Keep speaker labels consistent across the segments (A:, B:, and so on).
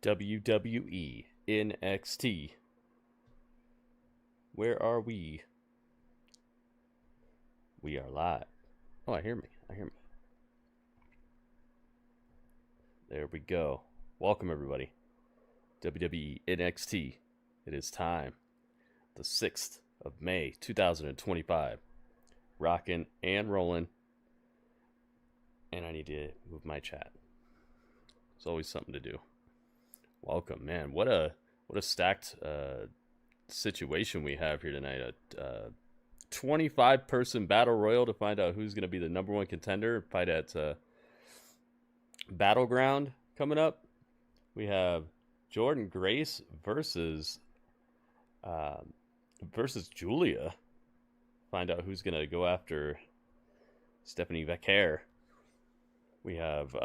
A: WWE NXT. Where are we? We are live. Oh, I hear me. There we go. Welcome, everybody. WWE NXT. It is time. The 6th of May, 2025. Rocking and rolling. And I need to move my chat. It's always something to do. Welcome, man. What a stacked situation we have here tonight. A 25-person battle royal to find out who's going to be the number one contender. Fight at Battleground coming up. We have Jordynne Grace versus Giulia. Find out who's going to go after Stephanie Vaquer. We have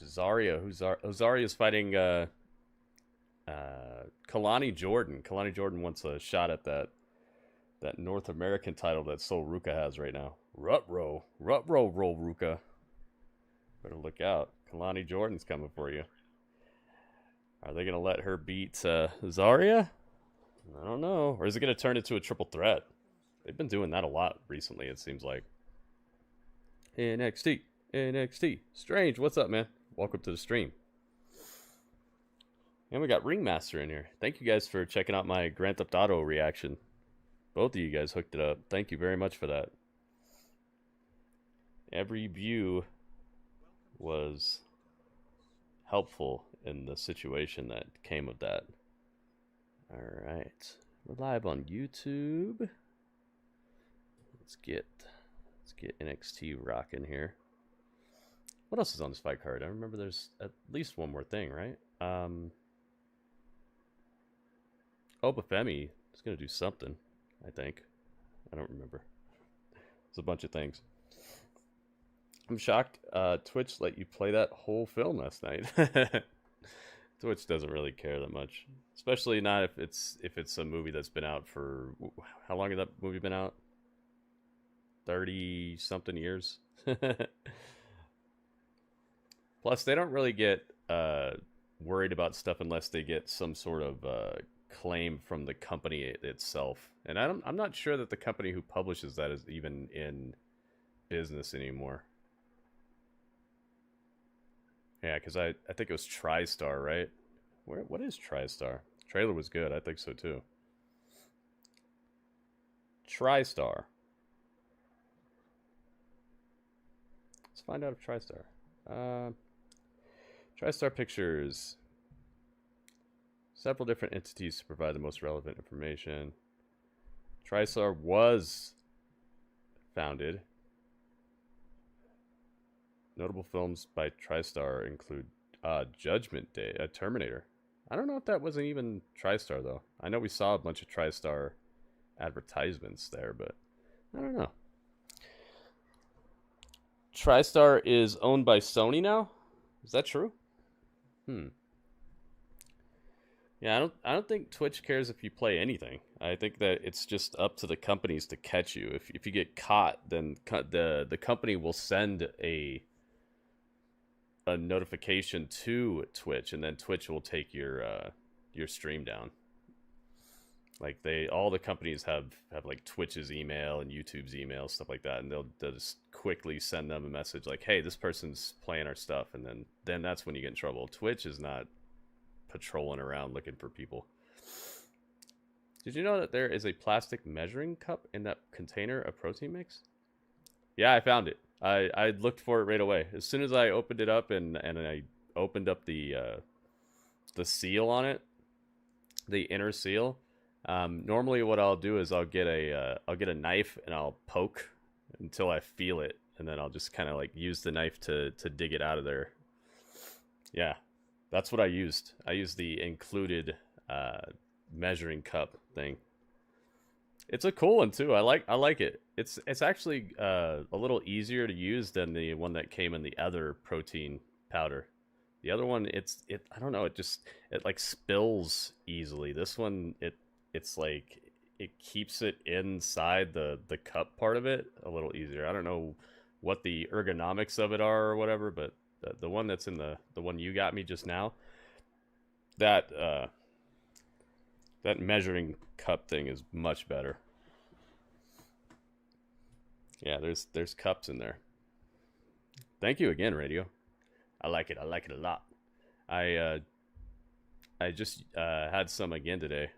A: Zaria. Zaria's fighting Kelani Jordan. Kelani Jordan wants a shot at that North American title that Sol Ruka has right now. Roll Ruka. Better look out. Kelani Jordan's coming for you. Are they gonna let her beat Zaria? I don't know. Or is it gonna turn into a triple threat? They've been doing that a lot recently, it seems like. NXT. Strange, what's up, man? Welcome to the stream. And we got Ringmaster in here. Thank you guys for checking out my Grand Theft Auto reaction. Both of you guys hooked it up. Thank you very much for that. Every view was helpful in the situation that came of that. Alright. We're live on YouTube. Let's get NXT rocking here. What else is on this fight card? I remember there's at least one more thing, right? Oba Femi is going to do something, I think. I don't remember. It's a bunch of things. I'm shocked Twitch let you play that whole film last night. Twitch doesn't really care that much. Especially not if it's a movie that's been out for... How long has that movie been out? 30-something years? Plus, they don't really get worried about stuff unless they get some sort of claim from the company itself. And I'm not sure that the company who publishes that is even in business anymore. Yeah, because I think it was TriStar, right? What is TriStar? Trailer was good. I think so too. TriStar. Let's find out if TriStar. TriStar Pictures. Several different entities to provide the most relevant information. TriStar was founded. Notable films by TriStar include Judgment Day, Terminator. I don't know if that wasn't even TriStar, though. I know we saw a bunch of TriStar advertisements there, but I don't know. TriStar is owned by Sony now? Is that true? Yeah, I don't think Twitch cares if you play anything. I think that it's just up to the companies to catch you. If you get caught, then the company will send a notification to Twitch, and then Twitch will take your stream down. Like all the companies have like Twitch's email and YouTube's email, stuff like that, and they'll just quickly send them a message like, "Hey, this person's playing our stuff," and then that's when you get in trouble. Twitch is not patrolling around looking for people. Did you know that there is a plastic measuring cup in that container of protein mix? Yeah, I found it. I looked for it right away. As soon as I opened it up and I opened up the seal on it, the inner seal. Normally, what I'll do is I'll get a knife and I'll poke until I feel it, and then I'll just kind of like use the knife to dig it out of there. Yeah, that's what I used. I used the included measuring cup thing. It's a cool one too. I like it. It's actually a little easier to use than the one that came in the other protein powder. The other one, I don't know, it like spills easily. This one, it's like it keeps it inside the cup part of it a little easier. I don't know what the ergonomics of it are or whatever, but The one that's in the one you got me just now. That that measuring cup thing is much better. Yeah, there's cups in there. Thank you again, Radio. I like it. I like it a lot. I just had some again today.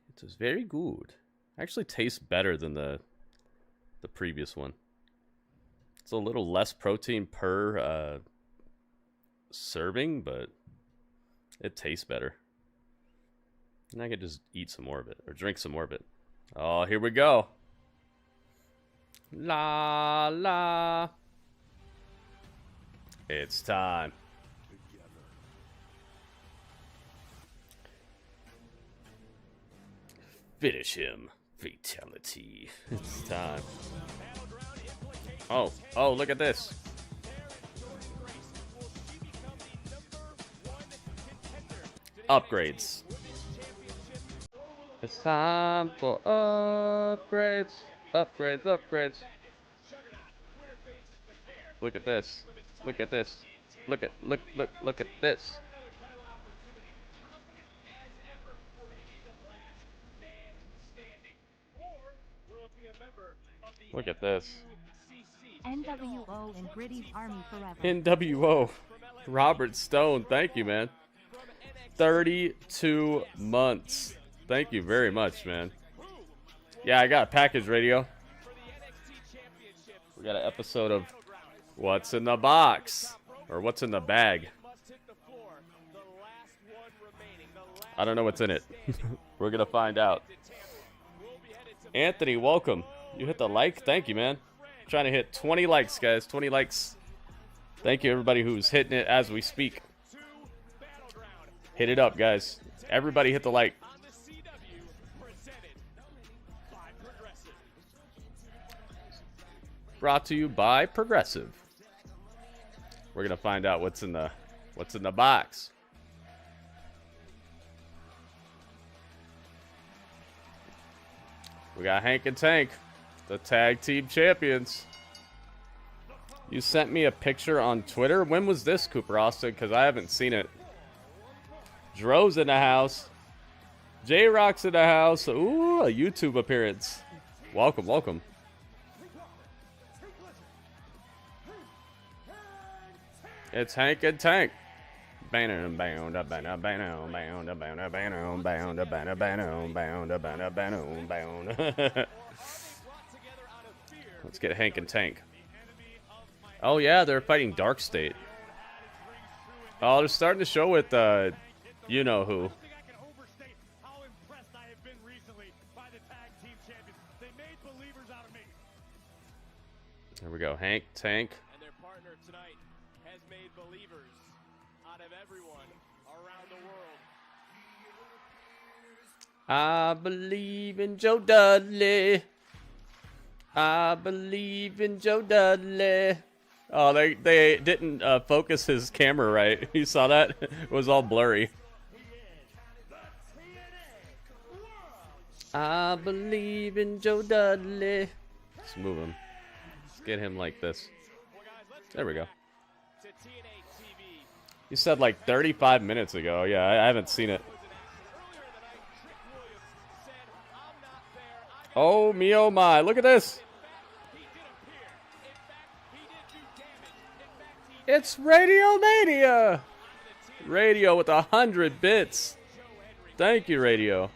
A: It was very good. Actually tastes better than the previous one. It's a little less protein per serving, but it tastes better. And I could just eat some more of it or drink some more of it. Oh, here we go. La la. It's time. Finish him. Fatality. It's time. Oh, look at this. Upgrades. It's time for upgrades. Upgrades. Look at this. Look at this. Look at this. Look at this.
B: NWO and Gritty's Army forever.
A: NWO. Robert Stone, thank you, man. 32 months. Thank you very much, man. Yeah, I got a package, Radio. We got an episode of What's in the Box? Or What's in the Bag? I don't know what's in it. We're going to find out. Anthony, welcome. You hit the like? Thank you, man. I'm trying to hit 20 likes, guys. 20 likes. Thank you, everybody who's hitting it as we speak. Hit it up, guys. Everybody hit the like. Brought to you by Progressive. We're gonna find out what's in the box. We got Hank and Tank, the tag team champions. You sent me a picture on Twitter. When was this, Cooper Austin? Because I haven't seen it. Dro's in the house. J-Rock's in the house. Ooh, a YouTube appearance. Welcome, welcome. It's Hank and Tank. Let's get Hank and Tank. Oh yeah, they're fighting DarkState. Oh, they're starting to show with you know who. There we go, Hank, Tank.
C: And their partner tonight has made believers out of everyone around the world.
A: I believe in Joe Dudley. I believe in Joe Dudley. Oh, they didn't focus his camera right. You saw that? It was all blurry. I believe in Joe Dudley. Let's move him. Let's get him like this. There we go. You said like 35 minutes ago. Yeah, I haven't seen it. Oh, me, oh my. Look at this. It's Radio Mania. Radio with 100 bits. Thank you, Radio.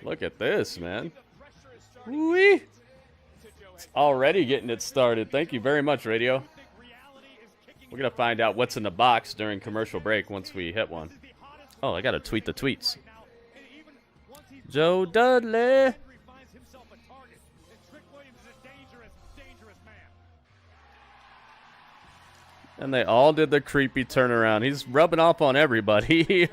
A: Look at this, man. Wee. It's already getting it started. Thank you very much, Radio. We're going to find out what's in the box during commercial break once we hit one. Oh, I got to tweet the tweets. Joe Dudley. And they all did the creepy turnaround. He's rubbing off on everybody.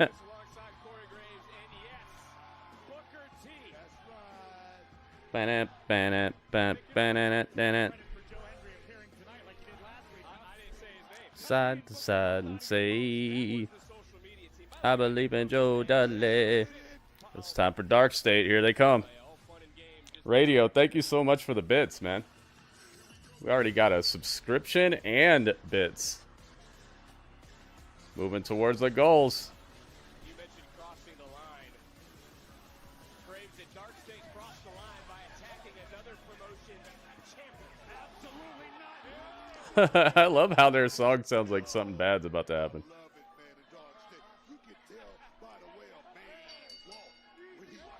A: Side to side and say, I believe in Joe Dudley. It's time for DarkState. Here they come. Radio, thank you so much for the bits, man. We already got a subscription and bits. Moving towards the goals.
C: You mentioned crossing the line. Braves at DarkState crossed the line by attacking another promotion champion. Absolutely not.
A: I love how their song sounds like something bad's about to happen.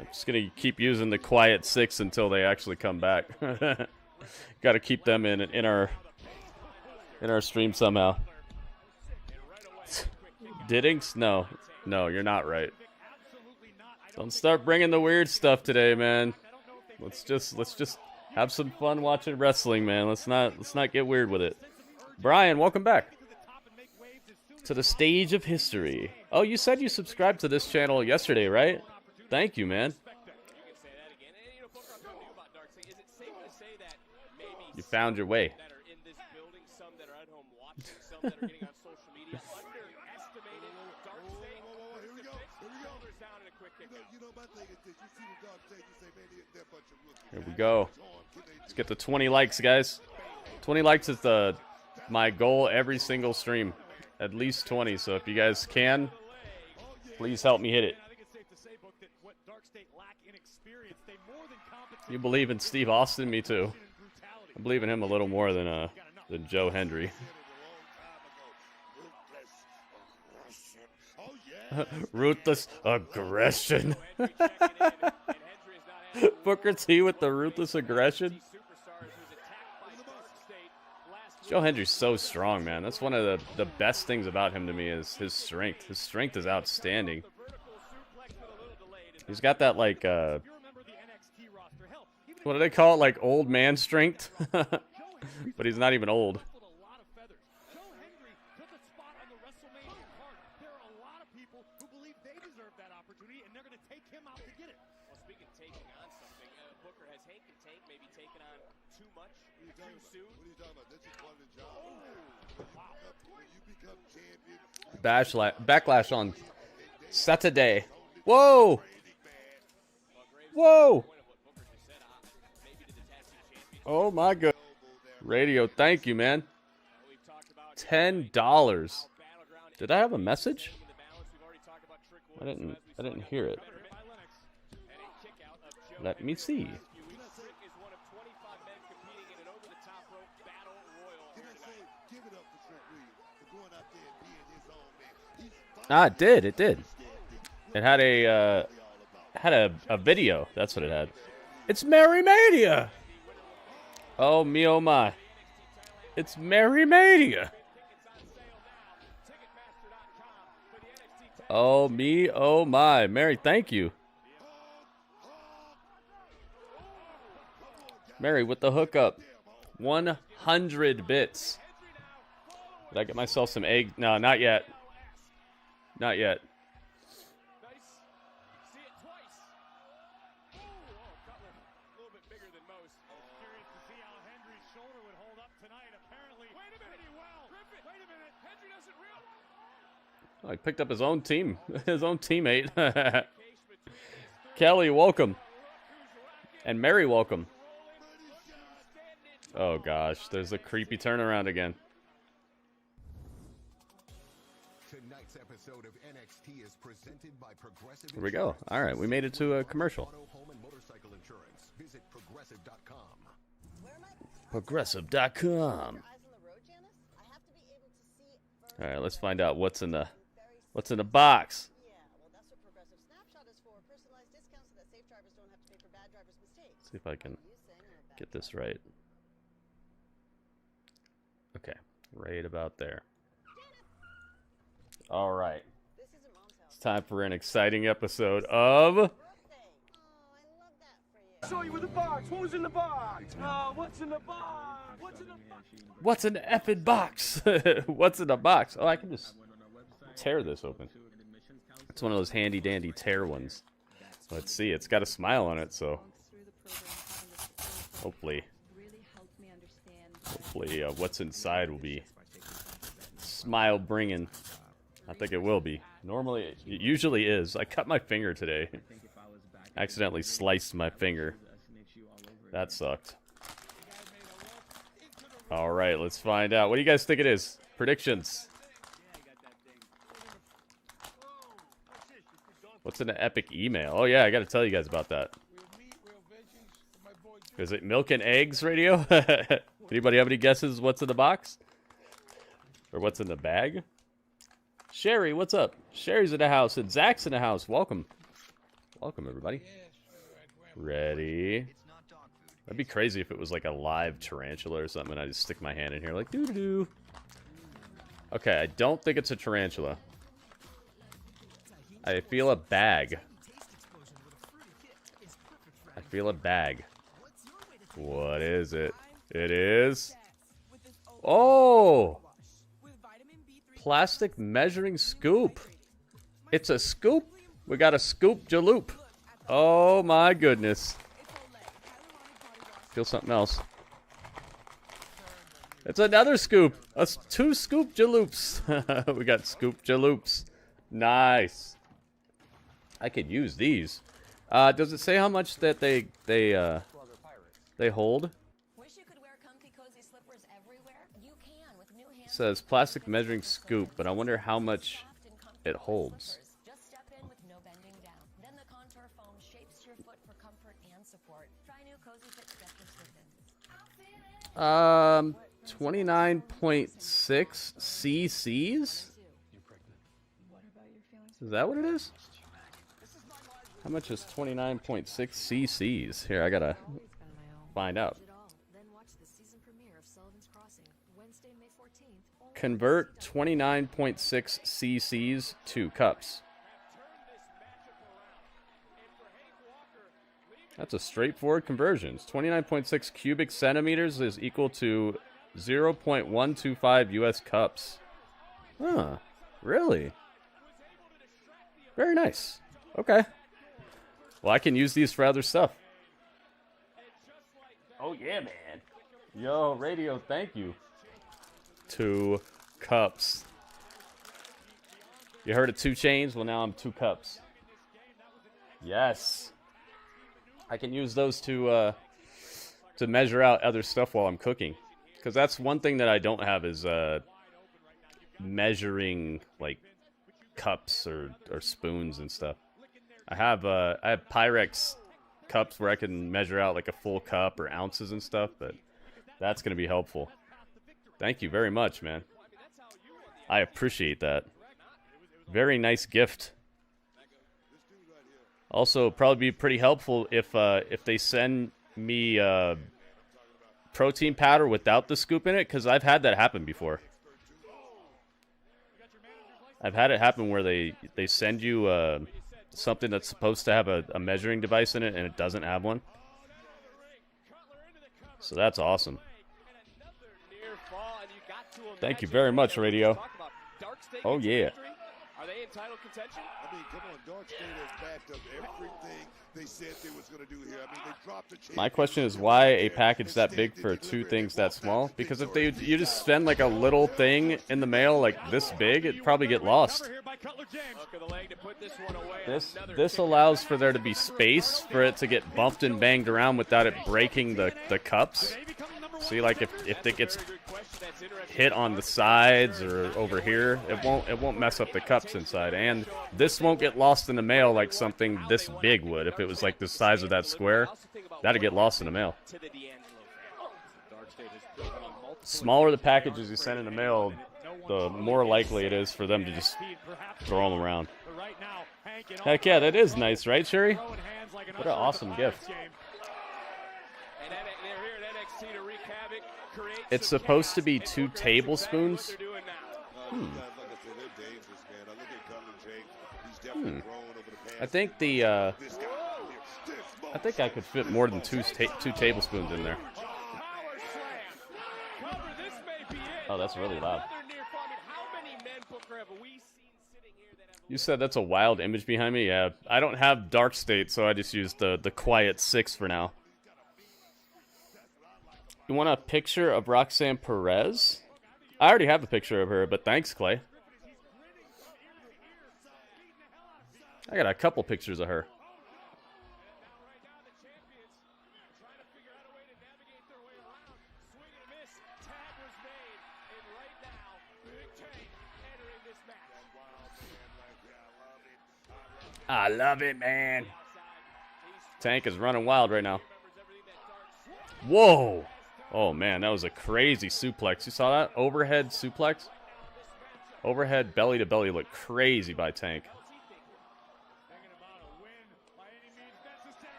A: I'm just gonna keep using the quiet 6 until they actually come back. Got to keep them in our stream somehow. Diddings? No, you're not right. Don't start bringing the weird stuff today, man. Let's just have some fun watching wrestling, man. Let's not get weird with it. Brian, welcome back to the stage of history. Oh, you said you subscribed to this channel yesterday, right? Thank you, man. You found your way. Here we go. Let's get to 20 likes, guys. 20 likes is my goal every single stream. At least 20. So if you guys can, please help me hit it. You believe in Steve Austin? Me too. I believe in him a little more than Joe Hendry. Ruthless aggression. Booker T with the ruthless aggression. Joe Hendry's so strong, man. That's one of the best things about him to me is his strength. His strength is outstanding. He's got that, like, what do they call it? Like, old man strength? But he's not even old. Backlash on Saturday. Whoa! Whoa! Oh my god. Radio, thank you, man. $10. Did I have a message? I didn't hear it. Let me see. Ah, it did. It did. It had a video. That's what it had. It's Merry Mania. Oh me, oh my. It's Merry Mania. Oh me, oh my. Mary, thank you. Mary with the hookup. 100 bits. Did I get myself some egg? No, not yet. Not yet. Oh, he picked up his own team, his own teammate. Kelly, welcome. And Mary, welcome. Oh gosh, there's a creepy turnaround again.
D: Tonight's episode of NXT is presented by Progressive.
A: Here we go. All right, we made it to a commercial.
D: Visit progressive.com.
A: Progressive.com. All right, let's find out what's in the box. See if I can get this right. Okay, right about there. All right. It's time for an exciting episode of...
C: Show you with the box. What was in the box? Oh, what's in the box? What's in the box?
A: What's in the effing box? What's in the box? Oh, I can just tear this open. It's one of those handy dandy tear ones. Let's see. It's got a smile on it, so hopefully what's inside will be smile bringing. I think it will be. Normally, it usually is. I cut my finger today. Accidentally sliced my finger. That sucked. All right, let's find out. What do you guys think it is? Predictions. What's in an epic email? Oh, yeah, I got to tell you guys about that. Is it milk and eggs, radio? Anybody have any guesses what's in the box? Or what's in the bag? Sherry, what's up? Sherry's in the house, and Zach's in the house. Welcome. Welcome, everybody. Ready? That'd be crazy if it was like a live tarantula or something, and I just stick my hand in here like doo-doo-doo. Okay, I don't think it's a tarantula. I feel a bag. I feel a bag. What is it? It is... Oh! Plastic measuring scoop. It's a scoop. We got a scoop jaloop. Oh my goodness. Feel something else. It's another scoop. That's 2 scoop jaloops. We got scoop jaloops. Nice. I could use these. Does it say how much that they hold? It says plastic measuring scoop, but I wonder how much it holds. 29.6 cc's? Is that what it is? How much is 29.6 cc's? Here, I gotta find out. Convert 29.6 cc's to cups. That's a straightforward conversion. 29.6 cubic centimeters is equal to 0.125 US cups. Huh. Really? Very nice. Okay. Well, I can use these for other stuff. Oh, yeah, man. Yo, radio, thank you. 2 cups. You heard of 2 chains? Well, now I'm 2 cups. Yes. I can use those to measure out other stuff while I'm cooking. Because that's one thing that I don't have is measuring, like, cups or spoons and stuff. I have Pyrex cups where I can measure out, like, a full cup or ounces and stuff, but that's going to be helpful. Thank you very much, man. I appreciate that. Very nice gift. Also, probably be pretty helpful if they send me protein powder without the scoop in it, because I've had that happen before. I've had it happen where they send you something that's supposed to have a measuring device in it, and it doesn't have one. So that's awesome. Thank you very much, radio. Oh, yeah.
C: Are they in title contention?
E: I mean, come on, DarkState has backed up everything they said they was going to do here. I mean, they dropped the championship.
A: My question is, why a package that big for 2 things that small? Because if you just send like a little thing in the mail like this big, it'd probably get lost. This allows for there to be space for it to get bumped and banged around without it breaking the cups. See, like if it gets hit on the sides or over here, it won't mess up the cups inside, and this won't get lost in the mail like something this big would. If it was like the size of that square, that'd get lost in the mail. Smaller the packages you send in the mail, the more likely it is for them to just throw them around. Heck yeah, that is nice, right, Sherry? What an awesome gift. It's supposed to be 2 tablespoons. I think I could fit more than 2 tablespoons in there. Oh, that's really loud. You said that's a wild image behind me? Yeah, I don't have DarkState, so I just used the quiet 6 for now. You want a picture of Roxanne Perez? I already have a picture of her, but thanks, Clay. I got a couple pictures of her.
C: right now. Big Tank entering this match.
E: That wild man right there. I love it.
A: I love it, man.
C: Outside,
A: Tank is running wild right now.
C: remembers everything that Dark
A: Whoa. Oh, man, that was a crazy suplex. You saw that? Overhead suplex? Overhead belly to belly looked crazy by Tank.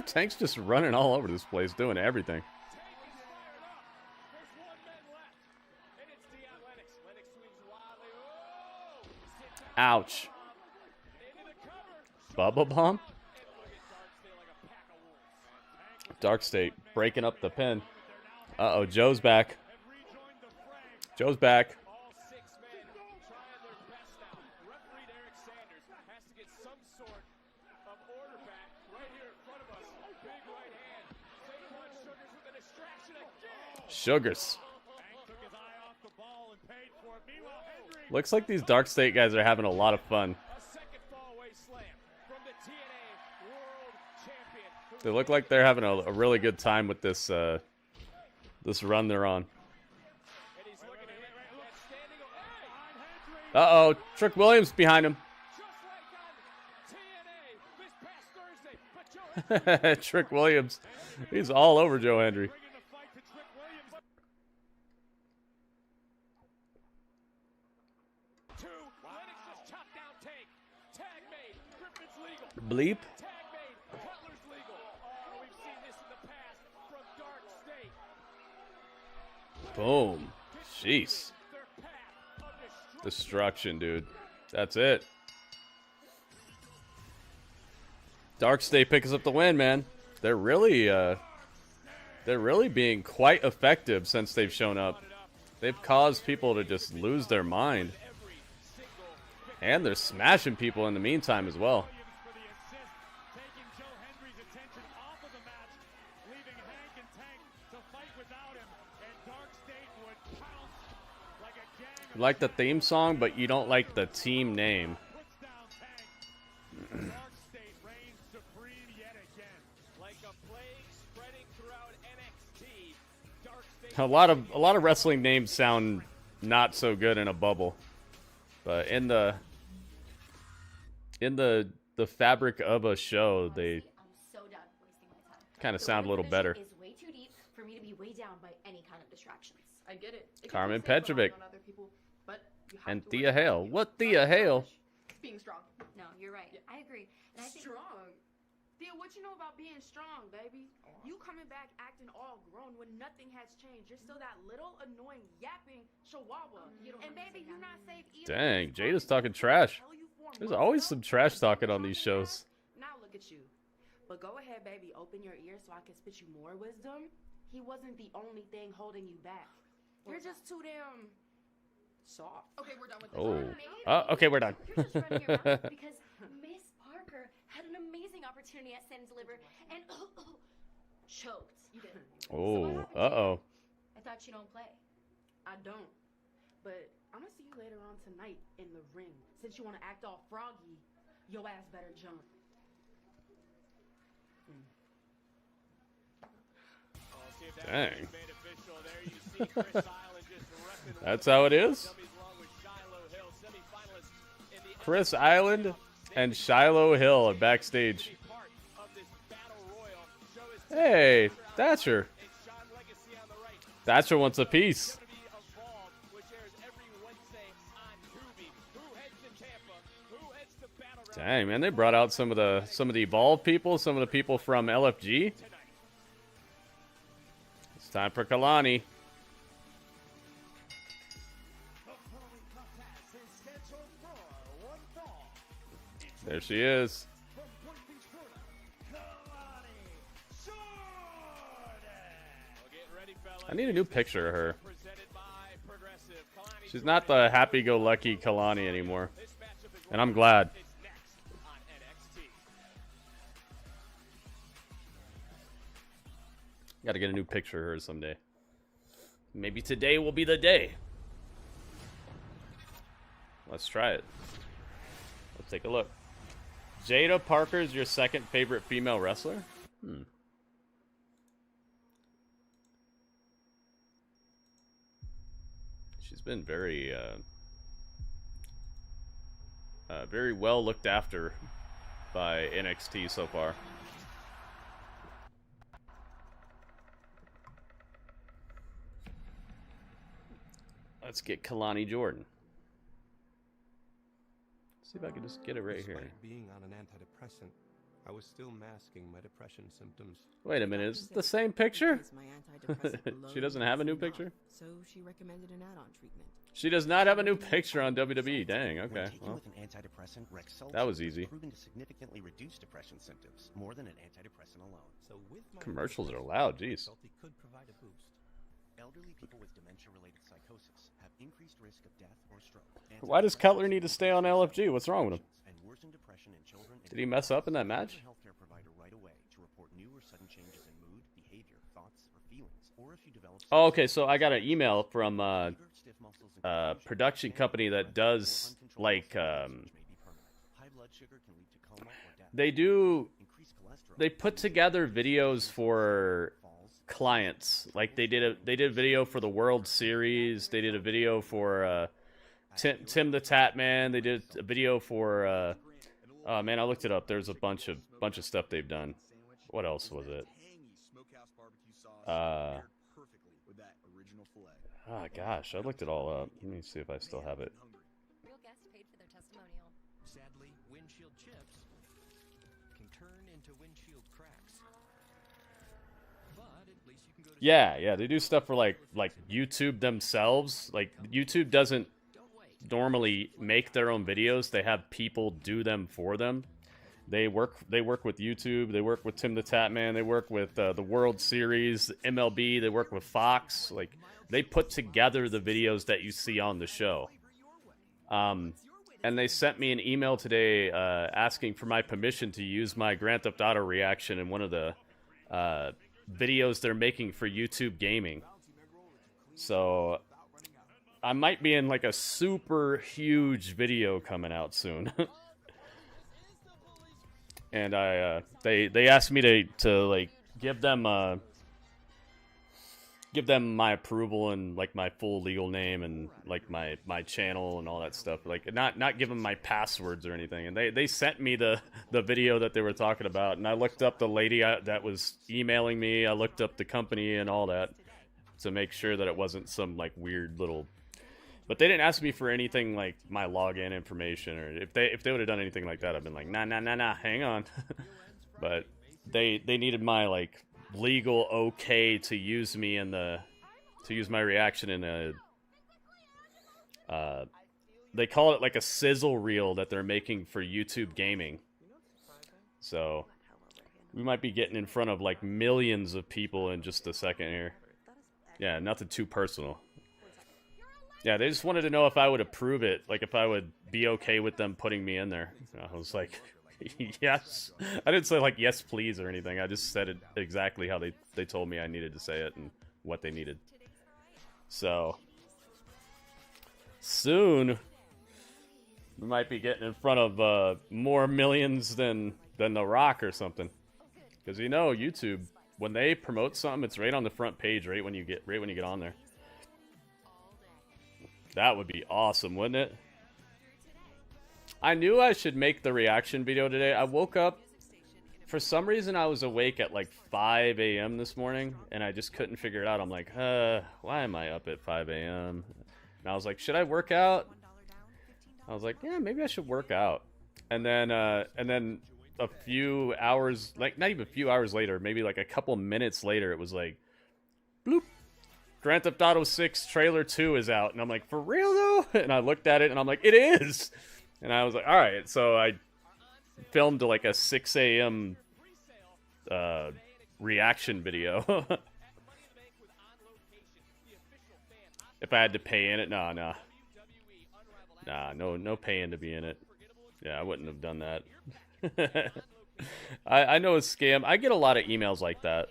A: Tank's just running all over this place, doing everything. Ouch. Bubba bomb? DarkState breaking up the pin. Uh-oh, Joe's back. Joe's back.
C: All 6 men trying their best now. Referee Eric Sanders has to get some sort of order back right here in front of us. Big right hand. Taking on Sugars with a distraction again.
A: Sugars.
C: Took his eye off the ball and paid for it. Meanwhile, Hendry,
A: Looks like these DarkState guys are having a lot of fun.
C: a second fallaway slam from the TNA World Champion.
A: They look like they're having a really good time with this this run they're on.
C: And he's looking to hit that standing ovation.
A: Uh-oh, Trick Williams behind him.
C: Just like on TNA this past Thursday. But Joe
A: Trick Williams. He's all over Joe Hendry.
C: bringing the fight to Trick Williams. 2. Lennox just chopped down Tank. Tag made. Griffin's legal.
A: Bleep.
C: Tag made. Cutler's legal. Oh, we've seen this in the past from Dark State.
A: Boom. Jeez.
C: Their path of
A: Destruction,
C: destruction.
A: dude. That's it. DarkState picks up the win, man. They're really being quite effective since they've shown up. They've caused people to just lose their mind. And they're smashing people in the meantime as well.
C: For the assist, taking Joe Hendry's attention off of the match, leaving Hank and Tank to fight without him, and Dark State would pounce like a gang of
A: You like the theme song, but you don't like the team name.
C: puts down Tank. Dark State reigns supreme yet again. Like a plague spreading throughout NXT, Dark State
A: A lot of wrestling names sound not so good in a bubble. But in the fabric of a show, they
F: I'm so done wasting my time.
A: kind of
F: The
A: sound a little
F: women's
A: better.
F: division is way too deep for me to be way down by any kind of distractions.
G: I get it. It can
A: Carmen
G: feel safe
A: Petrovic.
G: relying on other people, but you have
A: And
G: to
A: Thea
G: work
A: Hale.
G: with
A: What
G: you.
A: Thea
G: Not
A: Hale?
G: selfish, being strong.
F: No, you're right. I agree. And I think
G: Strong. Thea, what you know about being strong, baby? You coming back acting all grown when nothing has changed. You're still that little annoying yapping chihuahua. And baby, you're not safe either.
A: Dang,
G: This
A: Jada's
G: body
A: talking
G: is
A: trash.
G: tell you for
A: There's
G: months
A: always
G: now,
A: some trash
G: and
A: talking
G: you
A: on these
G: talking
A: shows.
G: back? Now look at you. But go ahead, baby. Open your ears so I can spit you more wisdom. He wasn't the only thing holding you back. You're just too damn soft. Okay, we're done with this.
A: Oh. Okay, we're done.
F: you're just running your mouth because Miss Parker had an amazing opportunity at Stand and Deliver and choked. You did.
A: Oh, uh-oh.
F: I thought you don't play.
G: I don't. But I'm gonna see you later on tonight in the ring. Since you want to act all froggy, your ass better jump.
C: See if that
A: Dang.
C: was made official. There you see Chris Island just repping
A: That's how it is?
C: dummies along with Shiloh Hill, semifinalists in the
A: Chris Island and Shiloh Hill are backstage.
C: part of this battle royal. Show is
A: Hey, Thatcher.
C: and Sean Legacy on the right.
A: Thatcher wants a piece.
C: Gonna be Evolved, which airs every Wednesday on Tubi. Who heads to Tampa? Who heads to Battleground
A: Dang, man, they brought out some of the Evolve people, some of the people from LFG.
C: tonight?
A: It's time for Kelani. There she is.
C: Well, get ready, fellas.
A: I need a new picture of her.
C: Presented by Progressive. Kalani
A: She's not the happy-go-lucky Kelani anymore.
C: This matchup is
A: And I'm glad.
C: It's next on NXT.
A: Gotta get a new picture of her someday. Maybe today will be the day. Let's try it. Let's take a look. Jada Parker's your second favorite female wrestler? been very very well looked after by NXT so far. Let's get Kelani Jordan. See if I can just get it right here.
H: Despite being on an antidepressant, I was still masking my depression symptoms.
A: Wait a minute, is it the same picture? She doesn't have a new picture?
I: So she recommended an add-on treatment.
A: She does not have a new picture on WWE. Dang, okay. Well,
J: with an antidepressant, Rexulti
A: that was easy.
J: proven to significantly reduce depression symptoms more than an antidepressant alone.
H: So with my
A: Commercials are loud, jeez.
H: Rexulti could provide a boost.
J: Elderly people with dementia-related psychosis have increased risk of death or stroke.
A: Why does Cutler need to stay on LFG? What's wrong with him?
J: And worsened depression in children.
A: Did he mess up in that match?
J: Healthcare provider right away to report new or sudden changes in mood, behavior, thoughts, or feelings, or if you develop.
A: Oh, okay. So I got an email from production company that does like they put together videos for clients. Like they did a video for the World Series. They did a video for Tim the Tat Man. They did a video for oh man, I looked it up. There's a bunch of stuff they've done. What else was it? Oh gosh, I looked it all up. Let me see if I still have it.
F: Real guests paid for their testimonial.
K: Sadly, windshield chips can turn into windshield cracks. But at least you can go to
A: Yeah, they do stuff for like YouTube themselves. Like YouTube doesn't normally make their own videos. They have people do them for them. They work with YouTube. They work with Tim the Tat Man. They work with the World Series, MLB. They work with Fox. Like they put together the videos that you see on the show. And they sent me an email today asking for my permission to use my Grand Theft Auto reaction in one of the videos they're making for YouTube Gaming. So I might be in like a super huge video coming out soon. And they asked me to like give them my approval and like my full legal name and like my channel and all that stuff. Like not give them my passwords or anything. And they sent me the video that they were talking about, and I looked up the lady that was emailing me. I looked up the company and all that to make sure that it wasn't some like weird little. But they didn't ask me for anything like my login information, or if they would have done anything like that, I've been like, nah, hang on. But they needed my like legal okay to use me in to use my reaction in a they call it like a sizzle reel that they're making for YouTube Gaming. So we might be getting in front of like millions of people in just a second here. Yeah, nothing too personal. Yeah, they just wanted to know if I would approve it, like if I would be okay with them putting me in there. I was like, yes. I didn't say like yes please or anything. I just said it exactly how they told me I needed to say it and what they needed. So soon we might be getting in front of more millions than The Rock or something. Because you know YouTube, when they promote something, it's right on the front page right when you get on there. That would be awesome, wouldn't it? I knew I should make the reaction video today. I woke up. For some reason, I was awake at like 5 a.m. this morning, and I just couldn't figure it out. I'm like, why am I up at 5 a.m.? And I was like, should I work out? I was like, yeah, maybe I should work out. And then a few hours, like not even a few hours later, maybe like a couple minutes later, it was like, bloop. Grand Theft Auto 6 Trailer 2 is out. And I'm like, for real though? And I looked at it and I'm like, it is! And I was like, alright. So I filmed like a 6 a.m. Reaction video. If I had to pay in it, no paying to be in it. Yeah, I wouldn't have done that. I know it's a scam. I get a lot of emails like that.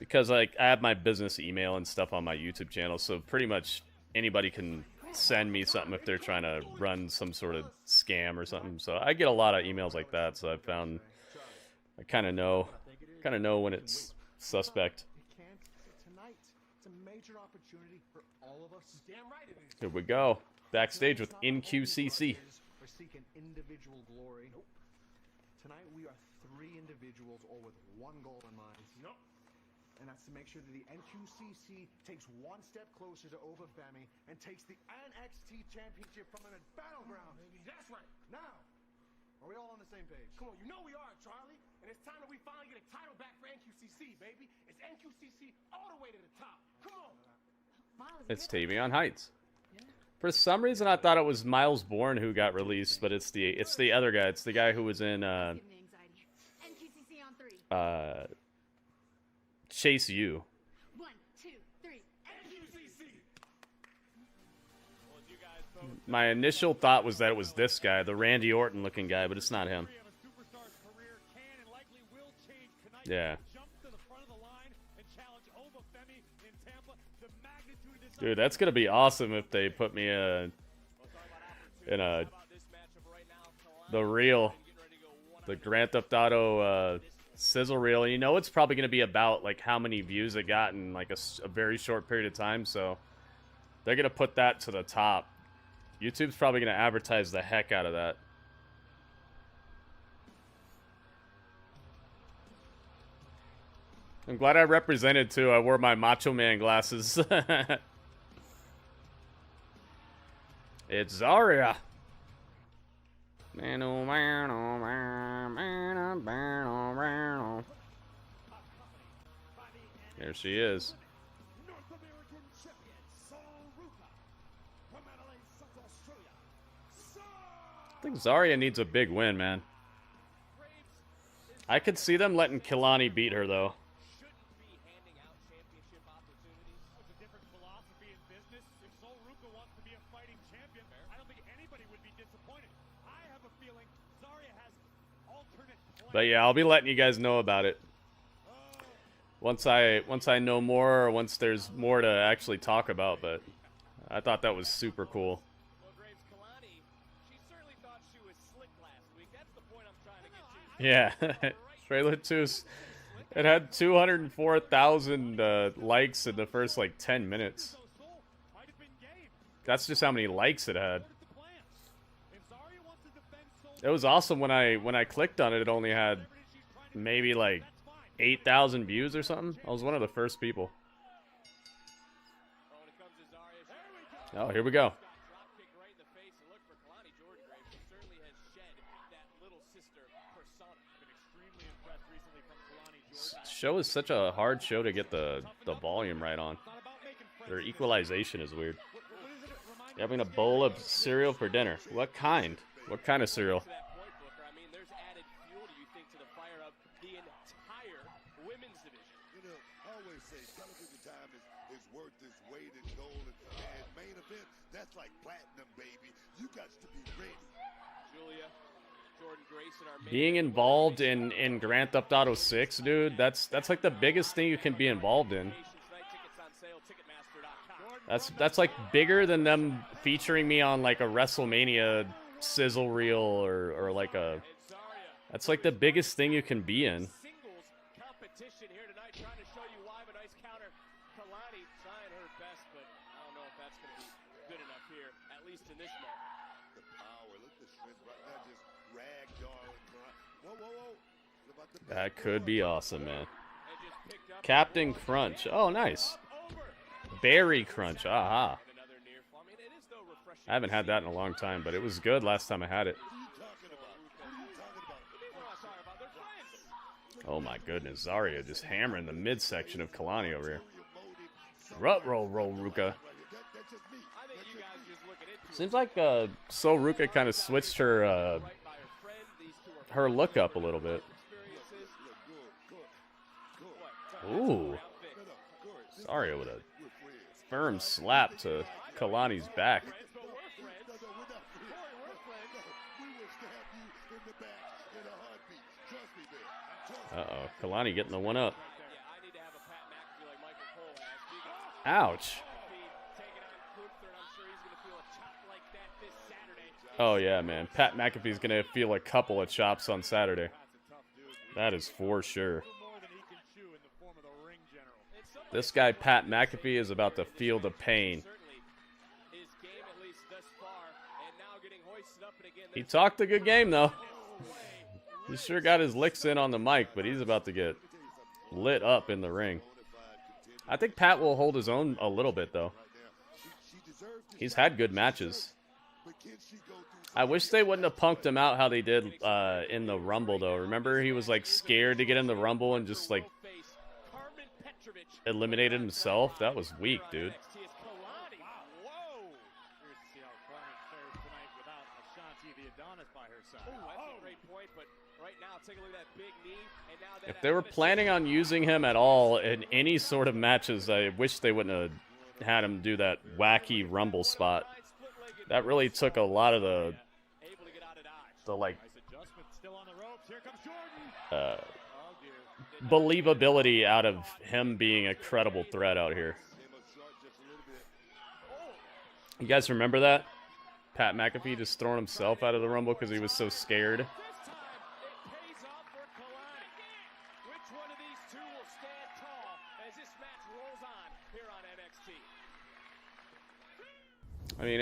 A: Because like I have my business email and stuff on my YouTube channel, so pretty much anybody can send me something if they're trying to run some sort of scam or something. So I get a lot of emails like that, so I found I kind of know when it's suspect.
L: major opportunity for all of us? Damn right it is.
A: Here we go. Backstage with NQCC.
L: Or seek an individual glory. Nope. Tonight we are 3 individuals, all with one goal in mind. Nope. And that's to make sure that the NQCC takes one step closer to Oba Femi and takes the NXT Championship from a Battleground. Baby, that's right. Now, are we all on the same page? Come on, you know we are, Charlie. And it's time that we finally get a title back for NQCC, baby. It's NQCC all the way to the top. Come on.
A: It's Tavion Heights. For some reason, I thought it was Miles Bourne who got released, but it's the other guy. It's the guy who was in Chase U.
F: 1, 2, 3.
A: My initial thought was that it was this guy, the Randy Orton looking guy, but it's not him. Yeah. Dude, that's gonna be awesome if they put me in the Grand Theft Auto sizzle reel. And you know it's probably gonna be about like how many views it got in like a very short period of time, so they're gonna put that to the top. YouTube's probably gonna advertise the heck out of that. I'm glad I represented too. I wore my Macho Man glasses. It's Zaria. There she is. I think Zaria needs a big win, man. I could see them letting Kelani beat her, though. But yeah, I'll be letting you guys know about it once I know more, or once there's more to actually talk about. But I thought that was super cool. Yeah, trailer 2. It had 204,000 likes in the first like 10 minutes. That's just how many likes it had. It was awesome when I clicked on it. It only had maybe like 8,000 views or something. I was one of the first people. Oh, here we go. This show is such a hard show to get the volume right on. Their equalization is weird. You're having a bowl of cereal for dinner. What kind? What kind of cereal?
E: You know, I always say television time is worth its weight in gold, and main event, that's like platinum, baby. You got to be ready. Giulia, Jordynne Grace, and our
A: Being involved in Grand Theft Auto 6, dude, that's like the biggest thing you can be involved in. That's like bigger than them featuring me on like a WrestleMania sizzle reel or like a. That's like the biggest thing you can be in.
C: Competition here tonight, trying to show you why, but nice counter. Kelani trying her best, but I don't know if that's going to be good enough here, at least in this moment.
E: The power, look at the strength right now, just ragdolling. Whoa, whoa, whoa.
A: That could be awesome, man. Captain Crunch. Oh, nice. Berry Crunch. Aha. I haven't had that in a long time, but it was good last time I had it. Oh my goodness, Zaria just hammering the midsection of Kelani over here. Rut roll Ruka. Seems like So Ruka kind of switched her her look up a little bit. Ooh. Zaria with a firm slap to Kalani's back. Uh-oh, Kelani getting the one up. Ouch. Oh yeah, man. Pat McAfee's gonna feel a couple of chops on Saturday. That is for sure. This guy, Pat McAfee, is about to feel the pain. He talked a good game, though. He sure got his licks in on the mic, but he's about to get lit up in the ring. I think Pat will hold his own a little bit, though. He's had good matches. I wish they wouldn't have punked him out how they did in the Rumble, though. Remember, he was, like, scared to get in the Rumble and just, like, eliminated himself? That was weak, dude. If they were planning on using him at all in any sort of matches, I wish they wouldn't have had him do that wacky Rumble spot. That really took a lot of the like believability out of him being a credible threat out here. You guys remember that? Pat McAfee just throwing himself out of the Rumble because he was so scared. I mean,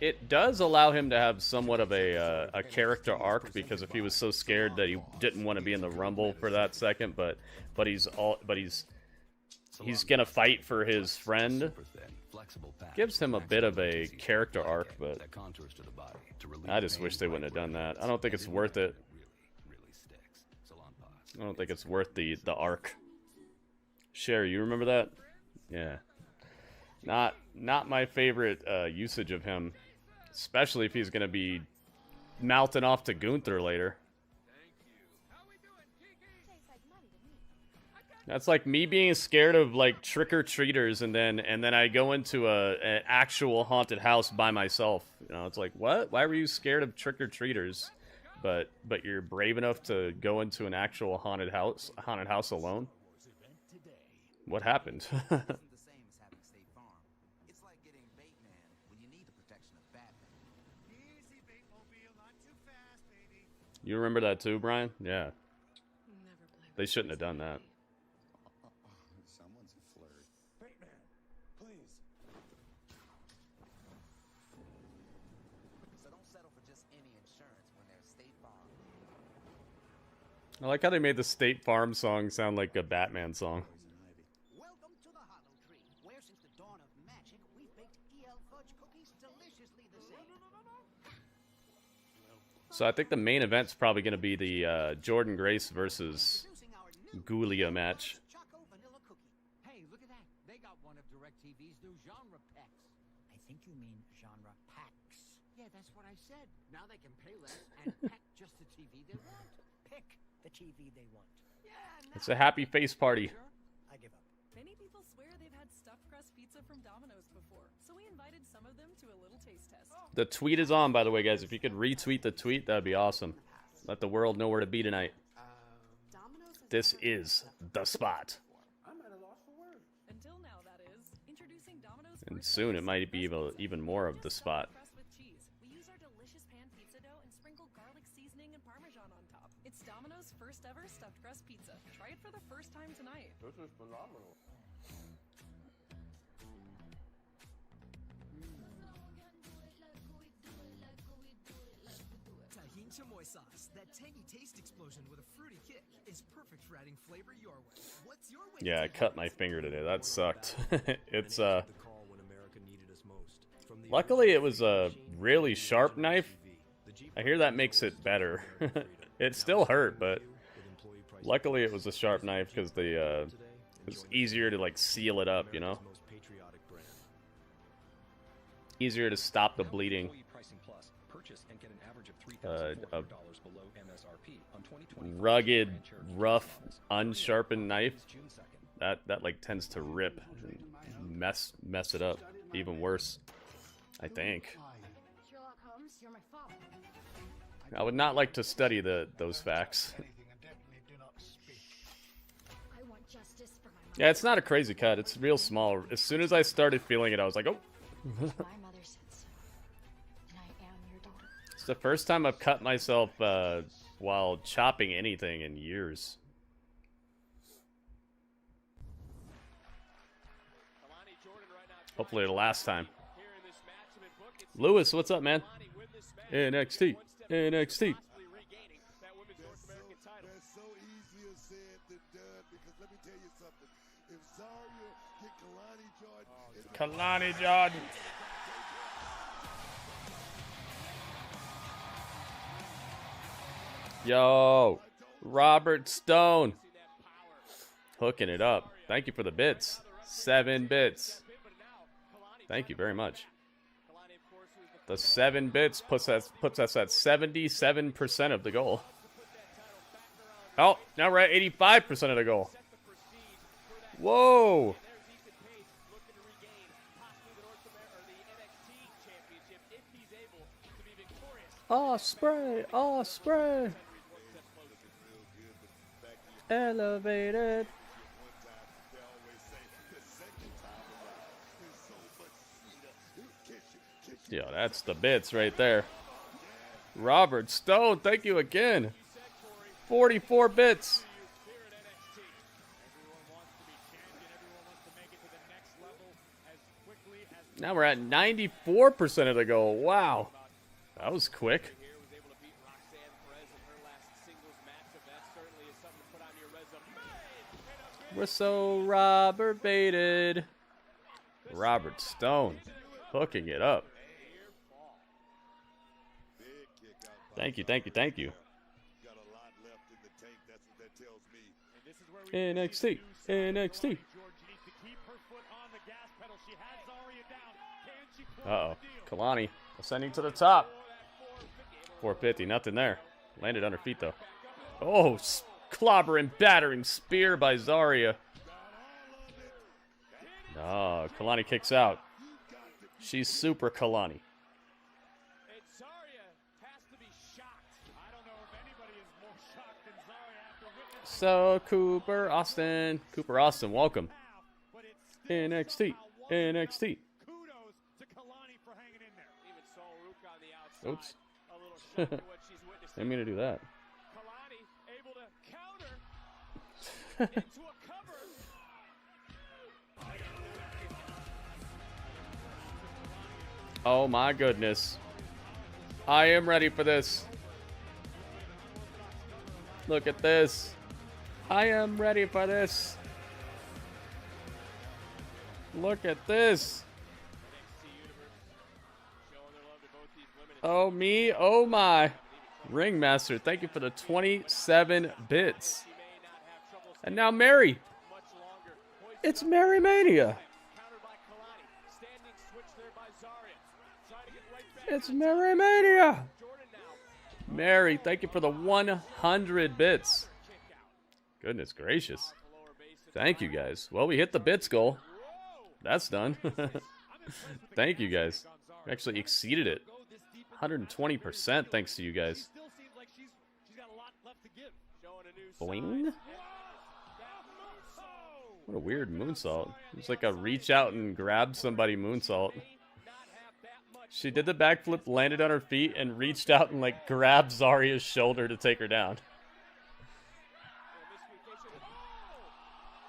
A: it does allow him to have somewhat of a character arc, because if he was so scared that he didn't want to be in the Rumble for that second, but he's gonna fight for his friend, gives him a bit of a character arc. But I just wish they wouldn't have done that. I don't think it's worth it. I don't think it's worth the arc. Sherry, you remember that? Yeah. Not my favorite usage of him, especially if he's going to be mouthing off to Gunther later. That's like me being scared of like trick-or-treaters, and then I go into an actual haunted house by myself. You know, it's like, what? Why were you scared of trick-or-treaters, but you're brave enough to go into an actual haunted house alone? What happened? You remember that too, Brian? Yeah. They shouldn't have done that.
E: Someone's a flirt. Bateman, please.
M: So don't settle for just any insurance when there's State Farm.
A: I like how they made the State Farm song sound like a Batman song.
M: Welcome to the Hollow Tree, where since the dawn of magic, we've baked EL fudge cookies deliciously the same.
A: So I think the main event's probably going to be the Jordynne Grace versus Giulia match.
N: Hey, look at that. They got one of DirecTV's new genre packs. I think you mean genre packs. Yeah, that's what I said. Now they can pay less and pack just the TV they want. Pick the TV they want. Yeah,
A: It's a happy face party.
N: I give up.
O: Many people swear they've had stuffed crust pizza from Domino's before, so we invited some of them to a little taste test.
A: The tweet is on, by the way, guys. If you could retweet the tweet, that'd be awesome. Let the world know where to be tonight. This is the spot.
O: Until now, that is. Introducing Domino's
A: And soon it might be even more of the spot.
O: crust with cheese. We use our delicious pan pizza dough and sprinkle garlic seasoning and Parmesan on top. It's Domino's first ever stuffed crust pizza. Try it for the first time tonight.
P: This is phenomenal.
K: Tajin chamoy sauce, that tangy taste explosion with a fruity kick, is perfect for adding flavor your way. What's your way?
A: Yeah, I cut my finger today. That sucked. It's luckily it was a really sharp knife. I hear that makes it better. It still hurt, but luckily it was a sharp knife because it's easier to like seal it up, you know. Easier to stop the bleeding. A rugged, rough, unsharpened knife that like tends to rip and mess it up even worse, I think.
F: Sherlock Holmes, you're my father.
A: I would not like to study those facts.
F: I want justice for my
A: Yeah, it's not a crazy cut. It's real small. As soon as I started feeling it, I was like, oh.
F: my mother said so. And I am your daughter.
A: It's the first time I've cut myself while chopping anything in years. Hopefully the last time. Lewis, what's up, man? NXT. NXT.
E: That's so easier said than done, because let me tell you something. If Zaria get Kelani Jordan...
A: Kelani Jordan. Yo, Robert Stone. Hooking it up. Thank you for the bits. 7 bits. Thank you very much. The 7 bits puts us at 77% of the goal. Oh, now we're at 85% of the goal. Whoa. Oh, spray. Oh, spray. Elevated. Yo, that's the bits right there. Robert Stone, thank you again. 44 bits. Now we're at 94% of the goal. Wow. That was quick. We're so Robert baited. Robert Stone hooking it up. Thank you, thank you, thank you. NXT, NXT. Uh-oh. Kelani ascending to the top. 450, nothing there. Landed on her feet, though. Oh, clobbering, battering spear by Zaria. Oh, Kelani kicks out. She's super Kelani. So, Cooper Austin, welcome. NXT, NXT. Oops. Didn't mean to do that. Oh my goodness. I am ready for this. Look at this. I am ready for this. Look at this. Oh me, oh my. Ringmaster, thank you for the 27 bits. And now Mary. It's Mary Mania. It's Mary Mania. Mary, thank you for the 100 bits. Goodness gracious. Thank you guys. Well, we hit the bits goal. That's done. Thank you guys. We actually exceeded it. 120% thanks to you guys. Boing. What a weird moonsault. It's like a reach out and grab somebody moonsault. She did the backflip, landed on her feet, and reached out and like grabbed Zaria's shoulder to take her down.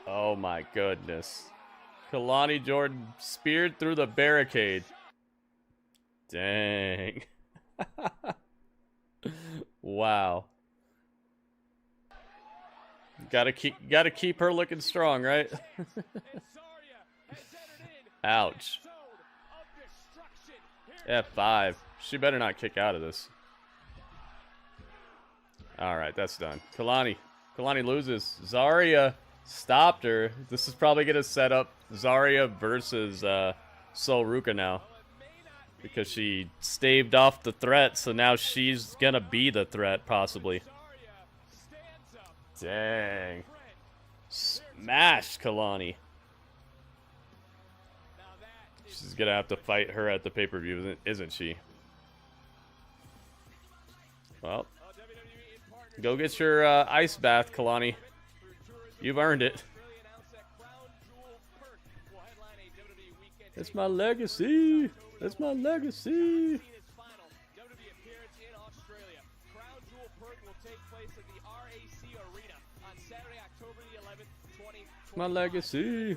A: Oh my goodness. Kelani Jordan speared through the barricade. Dang. Wow. Gotta keep her looking strong, right? Ouch. F5. She better not kick out of this. Alright, that's done. Kelani loses. Zaria stopped her. This is probably gonna set up Zaria versus Sol Ruca now. Because she staved off the threat, so now she's gonna be the threat, possibly. Dang. Smash Kelani. She's gonna have to fight her at the pay-per-view, isn't she? Well, go get your ice bath, Kelani. You've earned it. It's my legacy. That's my legacy. My legacy.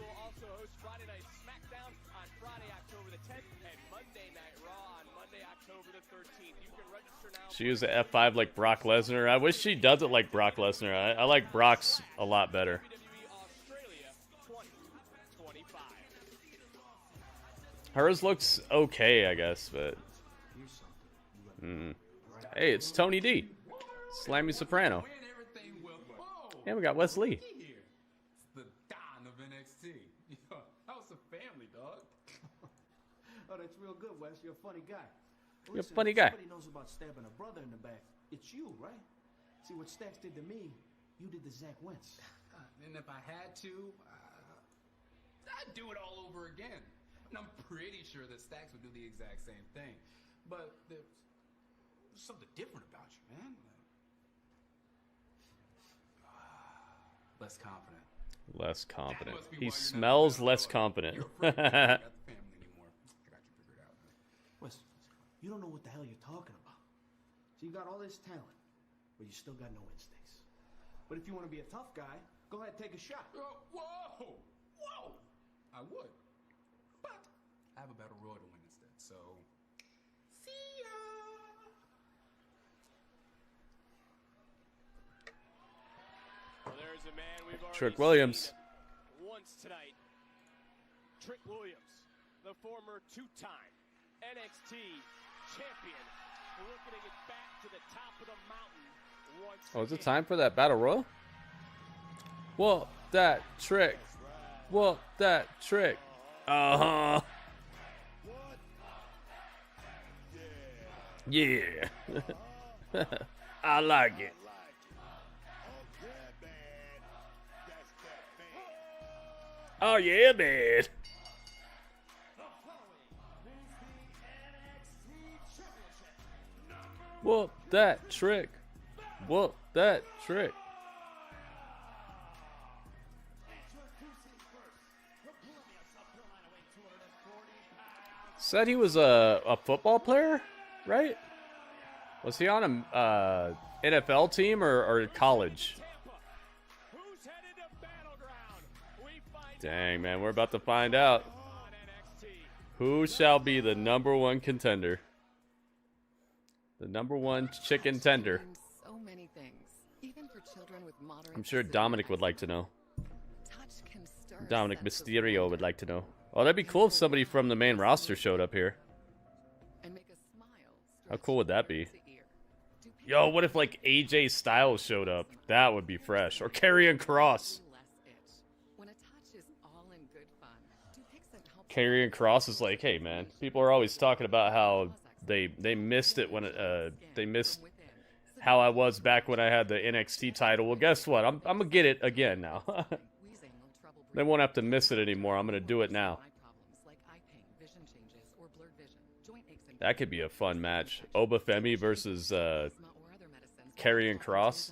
C: and Monday Night Raw on Monday, October the 13th. You can register now.
A: She used the F5 like Brock Lesnar. I wish she does it like Brock Lesnar. I like Brock's a lot better.
C: Australia 2025.
A: Hers looks okay, I guess, but... Hey, it's Tony D. Slammy Soprano. And we got Wesley.
P: It's the Don of NXT. How's the family, dog?
K: Oh, that's real good, Wes. You're a funny guy.
A: You're a funny guy.
K: Somebody knows about stabbing a brother in the back. It's you, right? See, what Stacks did to me, you did to Zach Wentz.
P: And if I had to, I'd do it all over again. And I'm pretty sure that Stacks would do the exact same thing. But there's something different about you, man. Less confident.
A: Less confident. He smells less confident.
K: Wes, you don't know what the hell you're talking about. So you got all this talent, but you still got no instincts. But if you want to be a tough guy, go ahead, take a shot.
P: Whoa! I would. But I have a battle royal to win instead, so... See ya!
C: Well, there's a man we've already
A: Trick Williams.
C: seen once tonight. Trick Williams, the former two-time NXT champion, looking to get back to the top of the mountain once
A: Oh, is it
C: again.
A: time for that battle royal? Whoa, that trick. Whoa, that trick. Uh-huh. Yeah. I like it. Oh yeah, man. Whoop that trick. Whoop that trick. Said he was a football player, right? Was he on a NFL team or college? Dang, man, we're about to find out. Who shall be the #1 contender? The #1 chicken tender.
Q: So many things, even for children with moderate.
A: I'm sure Dominic would like to know. Dominic Mysterio would like to know. Oh, that'd be cool if somebody from the main roster showed up here. How cool would that be? Yo, what if like AJ Styles showed up? That would be fresh. Or Karrion Kross. Karrion Kross is like, hey man, people are always talking about how they missed it when they missed how I was back when I had the NXT title. Well, guess what? I'm gonna get it again now. They won't have to miss it anymore. I'm gonna do it now. That could be a fun match. Oba Femi versus Karrion Kross.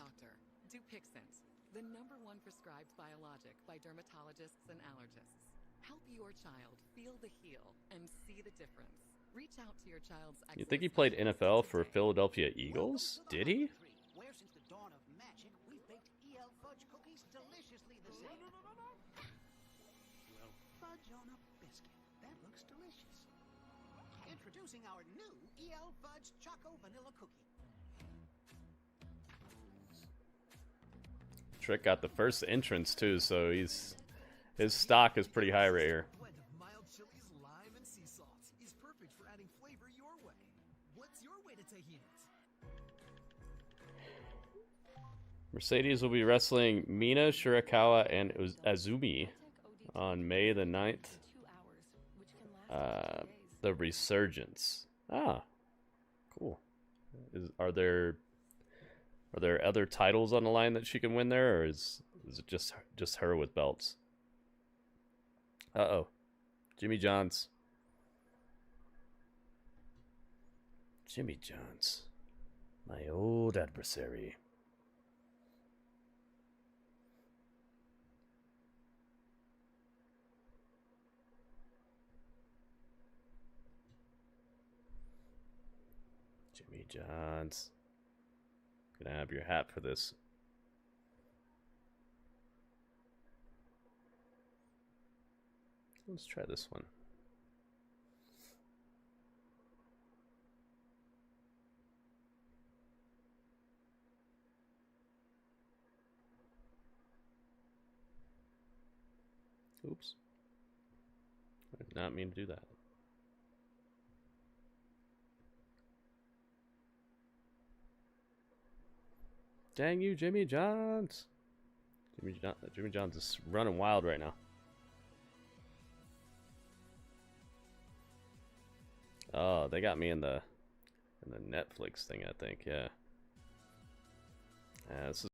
Q: The #1 prescribed biologic by dermatologists and allergists. Help your child feel the heel and see the difference. Reach out to your child's.
A: You think he played NFL for Philadelphia Eagles? Did he?
M: Where since the dawn of magic, we've baked EL fudge cookies deliciously the same. Fudge on a biscuit. That looks delicious. Introducing our new EL fudge choco vanilla cookie.
A: Trick got the first entrance too, so his stock is pretty high right here.
K: Blend of mild chilies, lime, and sea salt is perfect for adding flavor your way. What's your way to taking it?
A: Mercedes will be wrestling Mina, Shirakawa, and Azumi on May the 9th. The Resurgence. Ah, cool. Are there other titles on the line that she can win there, or is it just her with belts? Uh-oh. Jimmy Johns. Jimmy Johns. My old adversary. Jimmy Johns. Gonna have your hat for this. Let's try this one. Oops. I did not mean to do that. Dang you, Jimmy Johns. Jimmy Johns is running wild right now. Oh, they got me in the Netflix thing, I think. Yeah. This is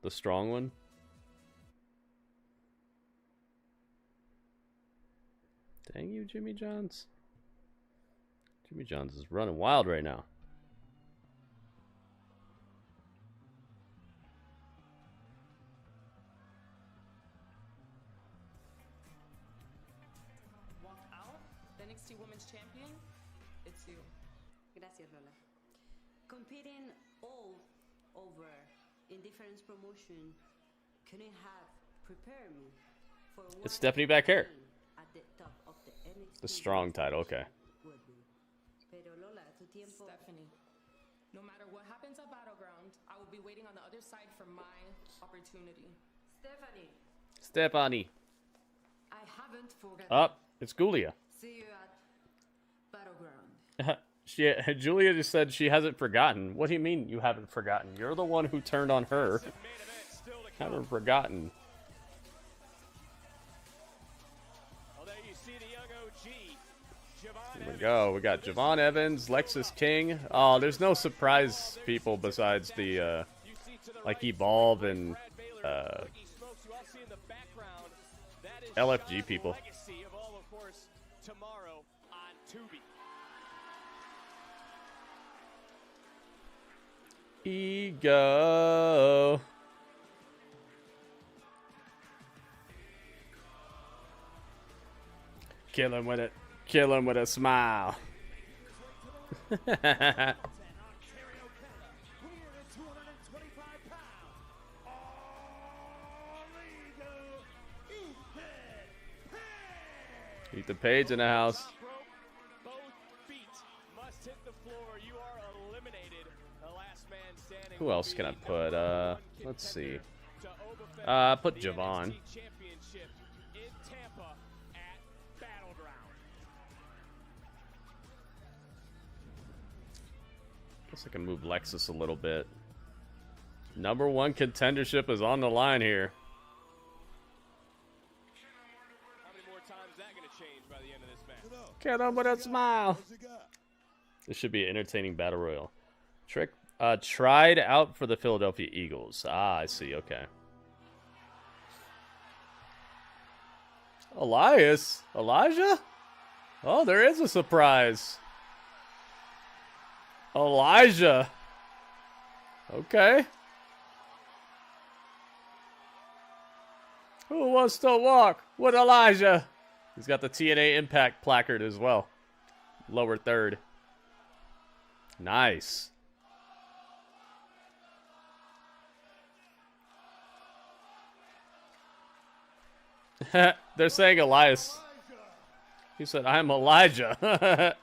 A: the strong one. Dang you, Jimmy Johns. Jimmy Johns is running wild right now.
Q: Walk out, the NXT Women's Champion, it's you.
R: Gracias, Lola. Competing all over in different promotion couldn't have prepared me for what
A: It's Stephanie Vaquer.
R: at the top of the NXT.
A: The strong title, okay.
R: would be. Pero Lola, tu tiempo.
Q: Stephanie, no matter what happens at Battleground, I will be waiting on the other side for my opportunity.
A: Stephanie.
R: I haven't forgotten.
A: Up, it's Giulia.
R: See you at Battleground.
A: Giulia just said she hasn't forgotten. What do you mean you haven't forgotten? You're the one who turned on her. Haven't forgotten. Here we go. We got Javon Evans, Lexus King. Oh, there's no surprise people besides the like Evolve and LFG people. Ego. Kill him with it. Kill him with a smile. Eat the Page in the house. Who else can I put? Let's see. Put Javon. Guess I can move Lexus a little bit. #1 contendership is on the line here.
C: How many more times is that going to change by the end of this match?
A: Kill him with a smile. This should be an entertaining battle royal. Tried out for the Philadelphia Eagles. Ah, I see. Okay. Elijah? Oh, there is a surprise. Elijah. Okay. Who wants to walk with Elijah? He's got the TNA Impact placard as well. Lower third. Nice. They're saying Elias. He said, I'm Elijah.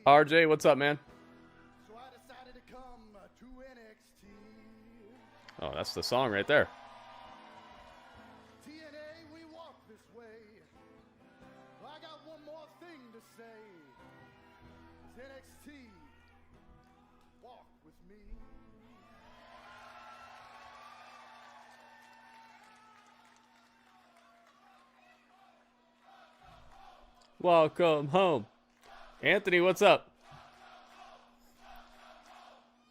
A: RJ, what's up, man? Oh, that's the song right there.
S: TNA, we walk this way. I got one more thing to say. It's NXT. Walk with me.
A: Welcome home. Anthony, what's up?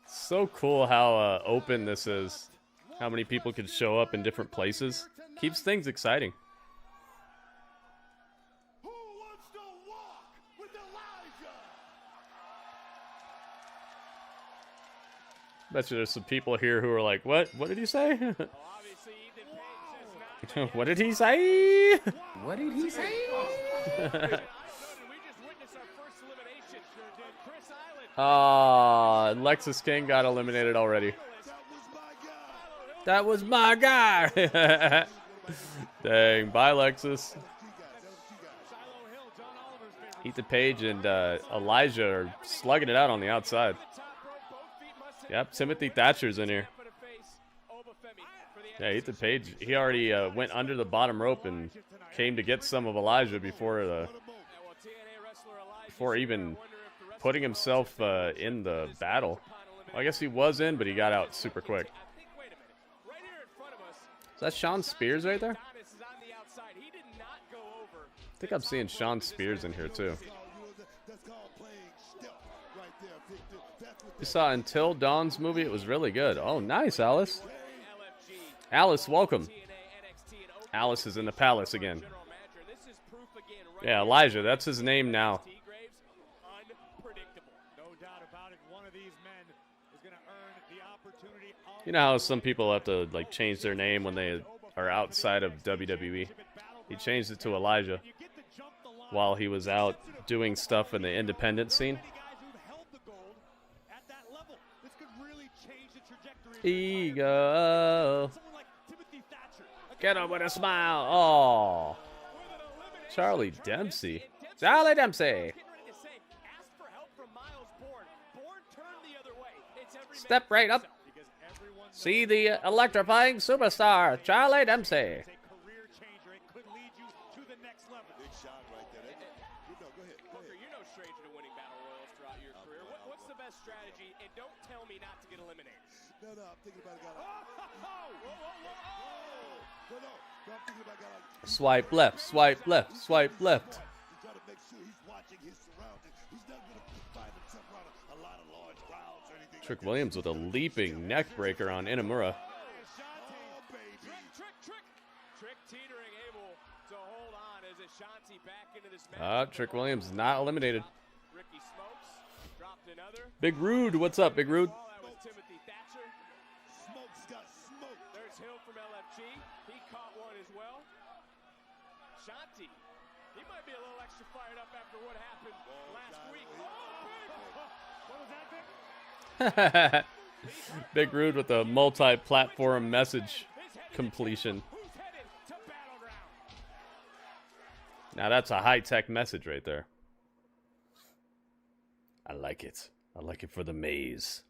A: So cool how open this is. How many people can show up in different places. Keeps things exciting.
S: Who wants to walk with Elijah?
A: Bet you there's some people here who are like, what? What did he say? What did he say?
S: What did he say?
A: Lexus King got eliminated already. That was my guy. Dang, bye, Lexus. Ethan Page and Elijah are slugging it out on the outside. Yep, Timothy Thatcher's in here. Yeah, Ethan Page, he already went under the bottom rope and came to get some of Elijah before even putting himself in the battle. Well, I guess he was in, but he got out super quick. Is that Sean Spears right there? I think I'm seeing Sean Spears in here too. You saw Until Dawn's movie? It was really good. Oh, nice, Alice. Alice, welcome. Alice is in the palace again. Yeah, Elijah, that's his name now. You know how some people have to like change their name when they are outside of WWE? He changed it to Elijah while he was out doing stuff in the independent scene. Ego. Get him with a smile. Oh. Charlie Dempsey. Charlie Dempsey. Step right up. See the electrifying superstar, Charlie Dempsey. Swipe left, swipe left, swipe left. Trick Williams with a leaping neck breaker on Inamura. Trick Williams not eliminated. Big Rude, what's up, Big Rude?
C: There's Hill from LFG. He caught one as well. Shanti, he might be a little extra fired up after what happened last week. What was that, Vic?
A: Big Rude with a multi-platform message completion. Now that's a high-tech message right there. I like it. I like it for the maze.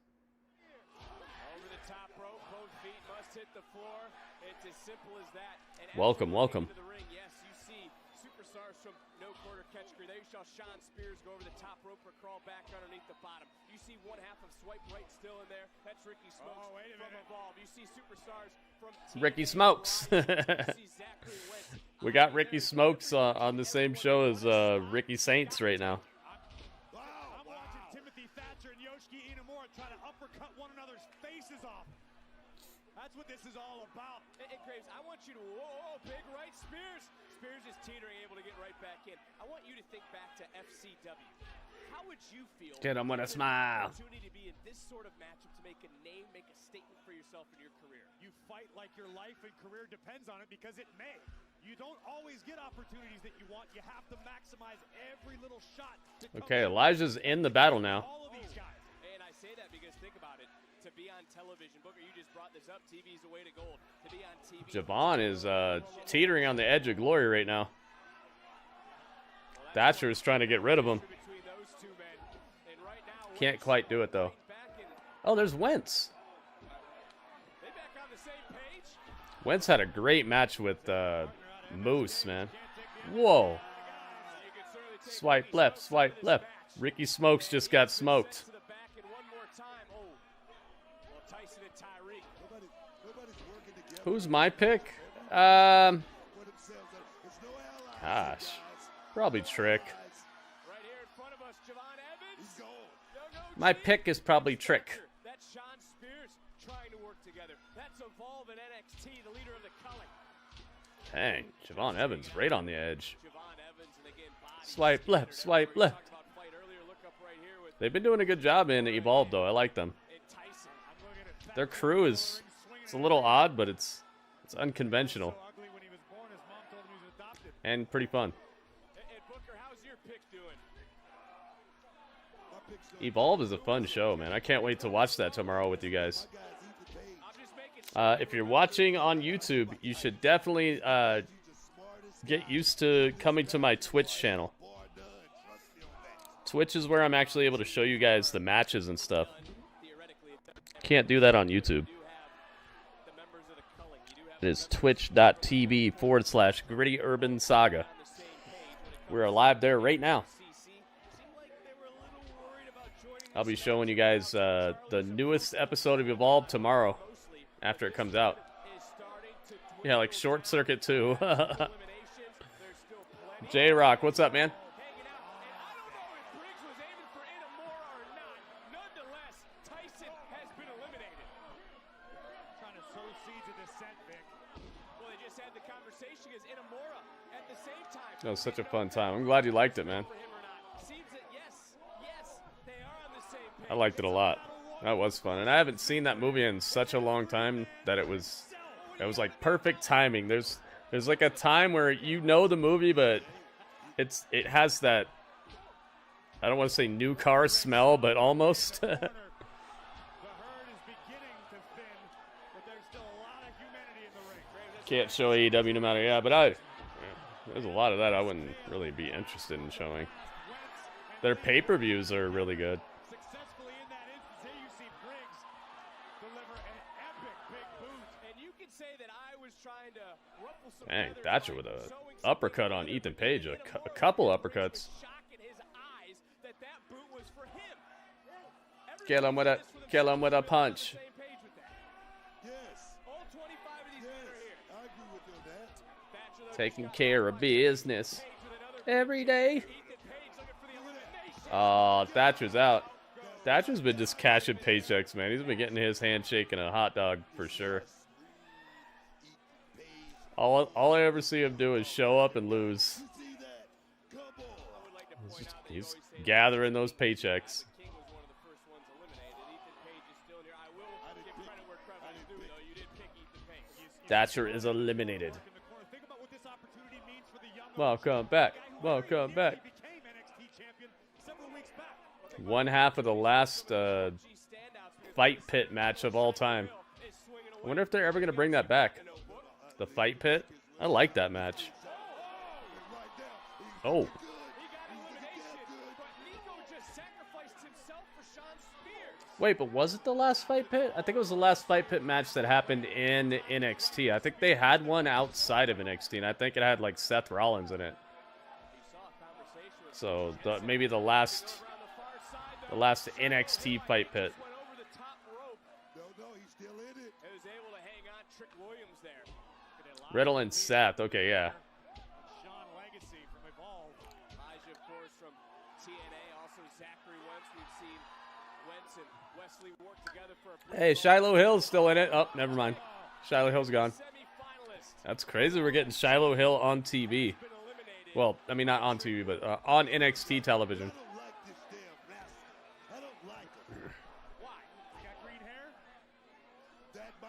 C: Over the top rope, both feet must hit the floor. It's as simple as that. And
A: Welcome, welcome.
C: the ring, yes, you see superstars from no quarter catch career. There you saw Sean Spears go over the top rope or crawl back underneath the bottom. You see one half of Swipe Right still in there. That's Ricky Smokes from Evolve. You see superstars from
A: Ricky Smokes. We got Ricky Smokes on the same show as Ricky Saints right now.
C: I'm watching Timothy Thatcher and Yoshiki Inamura try to uppercut one another's faces off. That's what this is all about. Hey, Graves, I want you to, whoa, big right, Spears. Spears is teetering, able to get right back in. I want you to think back to FCW. How would you feel?
A: Kid, I'm gonna smile.
C: Opportunity to be in this sort of matchup to make a name, make a statement for yourself in your career. You fight like your life and career depends on it because it may. You don't always get opportunities that you want. You have to maximize every little shot.
A: Okay, Elijah's in the battle now.
C: All of these guys. And I say that because think about it. To be on television, Booker, you just brought this up. TV's the way to gold. To be on TV.
A: Javon is teetering on the edge of glory right now. Thatcher is trying to get rid of him. Can't quite do it though. Oh, there's Wentz. Wentz had a great match with Moose, man. Whoa. Swipe left, swipe left. Ricky Smokes just got smoked. Who's my pick? Gosh. Probably Trick. My pick is probably Trick.
C: That's Sean Spears trying to work together. That's Evolve and NXT, the leader of the Culling.
A: Dang, Javon Evans right on the edge. Swipe left, swipe left. They've been doing a good job in Evolve, though. I like them. Their crew is it's a little odd, but it's unconventional and pretty fun. Evolve is a fun show, man. I can't wait to watch that tomorrow with you guys. If you're watching on YouTube, you should definitely get used to coming to my Twitch channel. Twitch is where I'm actually able to show you guys the matches and stuff. Can't do that on YouTube. It is twitch.tv/GrittyUrbanSaga. We're live there right now. I'll be showing you guys the newest episode of Evolve tomorrow after it comes out. Yeah, like Short Circuit 2. J-Rock, what's up, man? That was such a fun time. I'm glad you liked it, man. I liked it a lot. That was fun. And I haven't seen that movie in such a long time that it was like perfect timing. There's like a time where you know the movie, but it has that, I don't want to say new car smell, but almost. Can't show AEW no matter, yeah, but there's a lot of that I wouldn't really be interested in showing. Their pay-per-views are really good. Dang, Thatcher with a uppercut on Ethan Page. A couple uppercuts. Kill him with a punch. Taking care of business every day. Oh, Thatcher's out. Thatcher's been just cashing paychecks, man. He's been getting his handshake and a hot dog for sure. All I ever see him do is show up and lose. He's gathering those paychecks. Thatcher is eliminated. Welcome back. Welcome back. One half of the last fight pit match of all time. I wonder if they're ever going to bring that back. The fight pit? I like that match. Oh. Wait, but was it the last fight pit? I think it was the last fight pit match that happened in NXT. I think they had one outside of NXT, and I think it had like Seth Rollins in it. So maybe the last NXT fight pit. Riddle and Seth. Okay, yeah. Hey, Shiloh Hill's still in it. Oh, never mind. Shiloh Hill's gone. That's crazy. We're getting Shiloh Hill on TV. Well, I mean, not on TV, but on NXT television.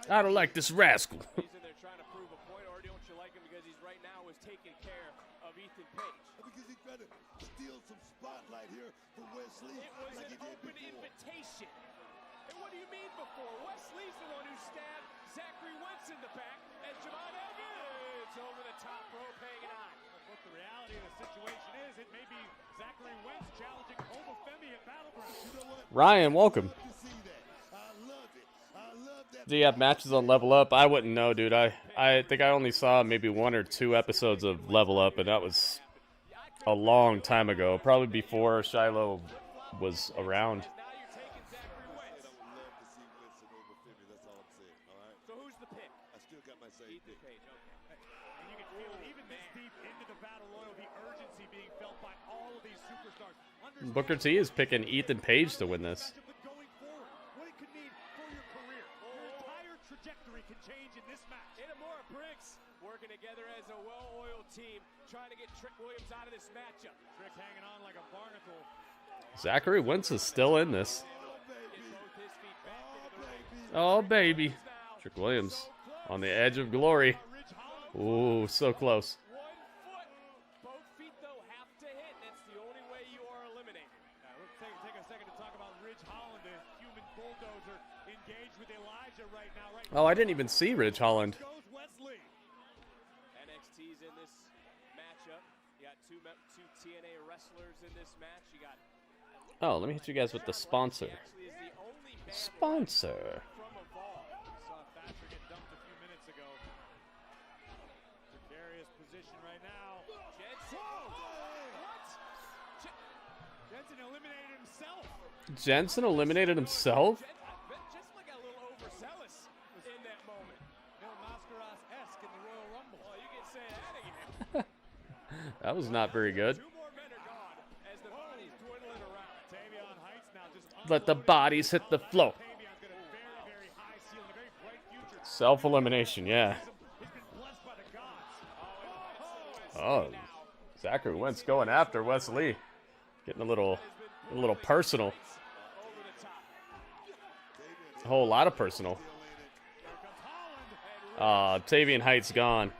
A: I don't like this rascal.
C: It was an open invitation. And what do you mean before? Wesley's the one who stabbed Zachary Wentz in the back as Javon Evans over the top rope hanging on. What the reality of the situation is, it may be Zachary Wentz challenging Oba Femi at Battleground.
A: Ryan, welcome. Do you have matches on Level Up? I wouldn't know, dude. I think I only saw maybe 1 or 2 episodes of Level Up, and that was a long time ago. Probably before Shiloh was around. Booker T is picking Ethan Page to win this.
C: Working together as a well-oiled team, trying to get Trick Williams out of this matchup. Trick hanging on like a barnacle.
A: Zachary Wentz is still in this. Oh, baby. Trick Williams on the edge of glory. Ooh, so close.
C: Both feet, though, have to hit. That's the only way you are eliminated. Let's take a second to talk about Ridge Holland, the human bulldog
A: Oh, I didn't even see Ridge Holland.
C: NXT's in this matchup. You got two TNA wrestlers in this match. You got.
A: Oh, let me hit you guys with the sponsor. Sponsor.
S: Precarious position right now. Jensen eliminated himself.
A: Jensen eliminated himself?
C: Just like a little overzealous in that moment.
S: Mascaras-esque in the Royal Rumble.
C: Oh, you can say that again.
A: That was not very good. Let the bodies hit the floor. Self-elimination, yeah. Oh, Zachary Wentz going after Wesley. Getting a little personal. A whole lot of personal. Tavian Heights gone.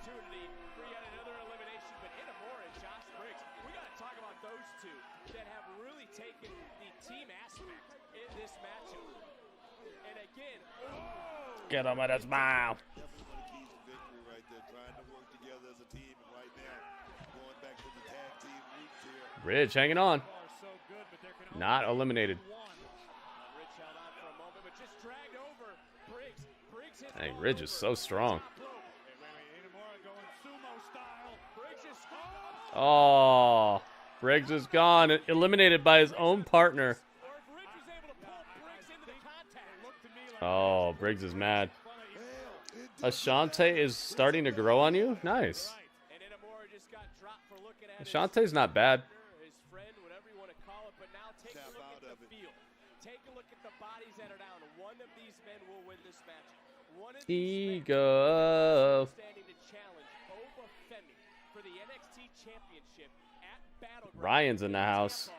A: Get him at his mouth. Ridge hanging on. Not eliminated. Hey, Ridge is so strong. Oh, Briggs is gone. Eliminated by his own partner. Oh, Briggs is mad. Ashante is starting to grow on you? Nice. Ashante's not bad. Ego. Ryan's in the house.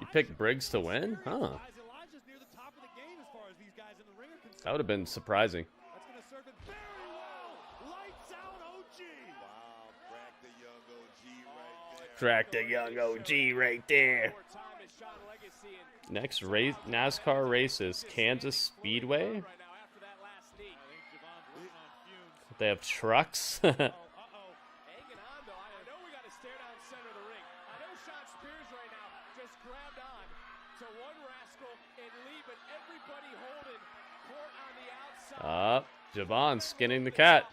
A: You picked Briggs to win? Huh. That would have been surprising. Crack the young OG right there. Next race, NASCAR race is Kansas Speedway. They have trucks. Javon skinning the cat.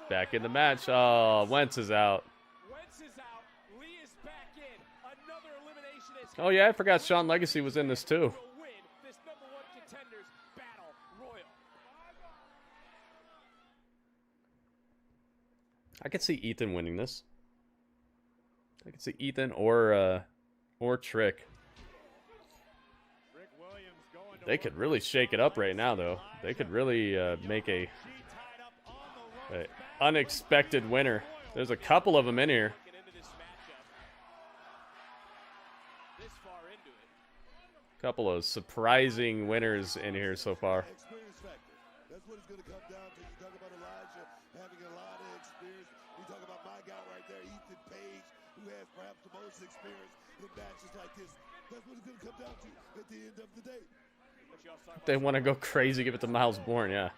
A: Back in the match. Oh, Wentz is out. Oh yeah, I forgot Sean Legacy was in this too. I could see Ethan winning this. I could see Ethan or Trick. They could really shake it up right now, though. They could really make a unexpected winner. There's a couple of them in here. Couple of surprising winners in here so far.
E: That's what it's going to come down to. You talk about Elijah having a lot of experience. You talk about my guy right there, Ethan Page, who has perhaps the most experience in matches like this. That's what it's going to come down to at the end of the day.
A: They want to go crazy, give it to Miles Bourne, yeah.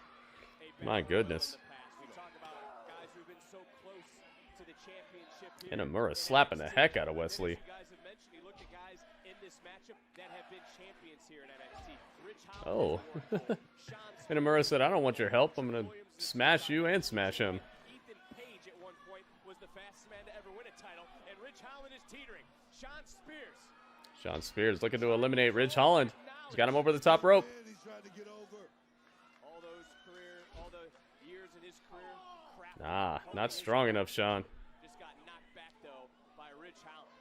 A: My goodness. And Amura slapping the heck out of Wesley. Oh. And Amura said, I don't want your help. I'm going to smash you and smash him.
C: Ethan Page at one point was the fastest man to ever win a title, and Ridge Holland is teetering. Sean Spears.
A: Sean Spears looking to eliminate Ridge Holland. He's got him over the top rope.
E: He's trying to get over.
C: All the years in his career.
A: Ah, not strong enough, Sean.
C: Just got knocked back though by Ridge Holland.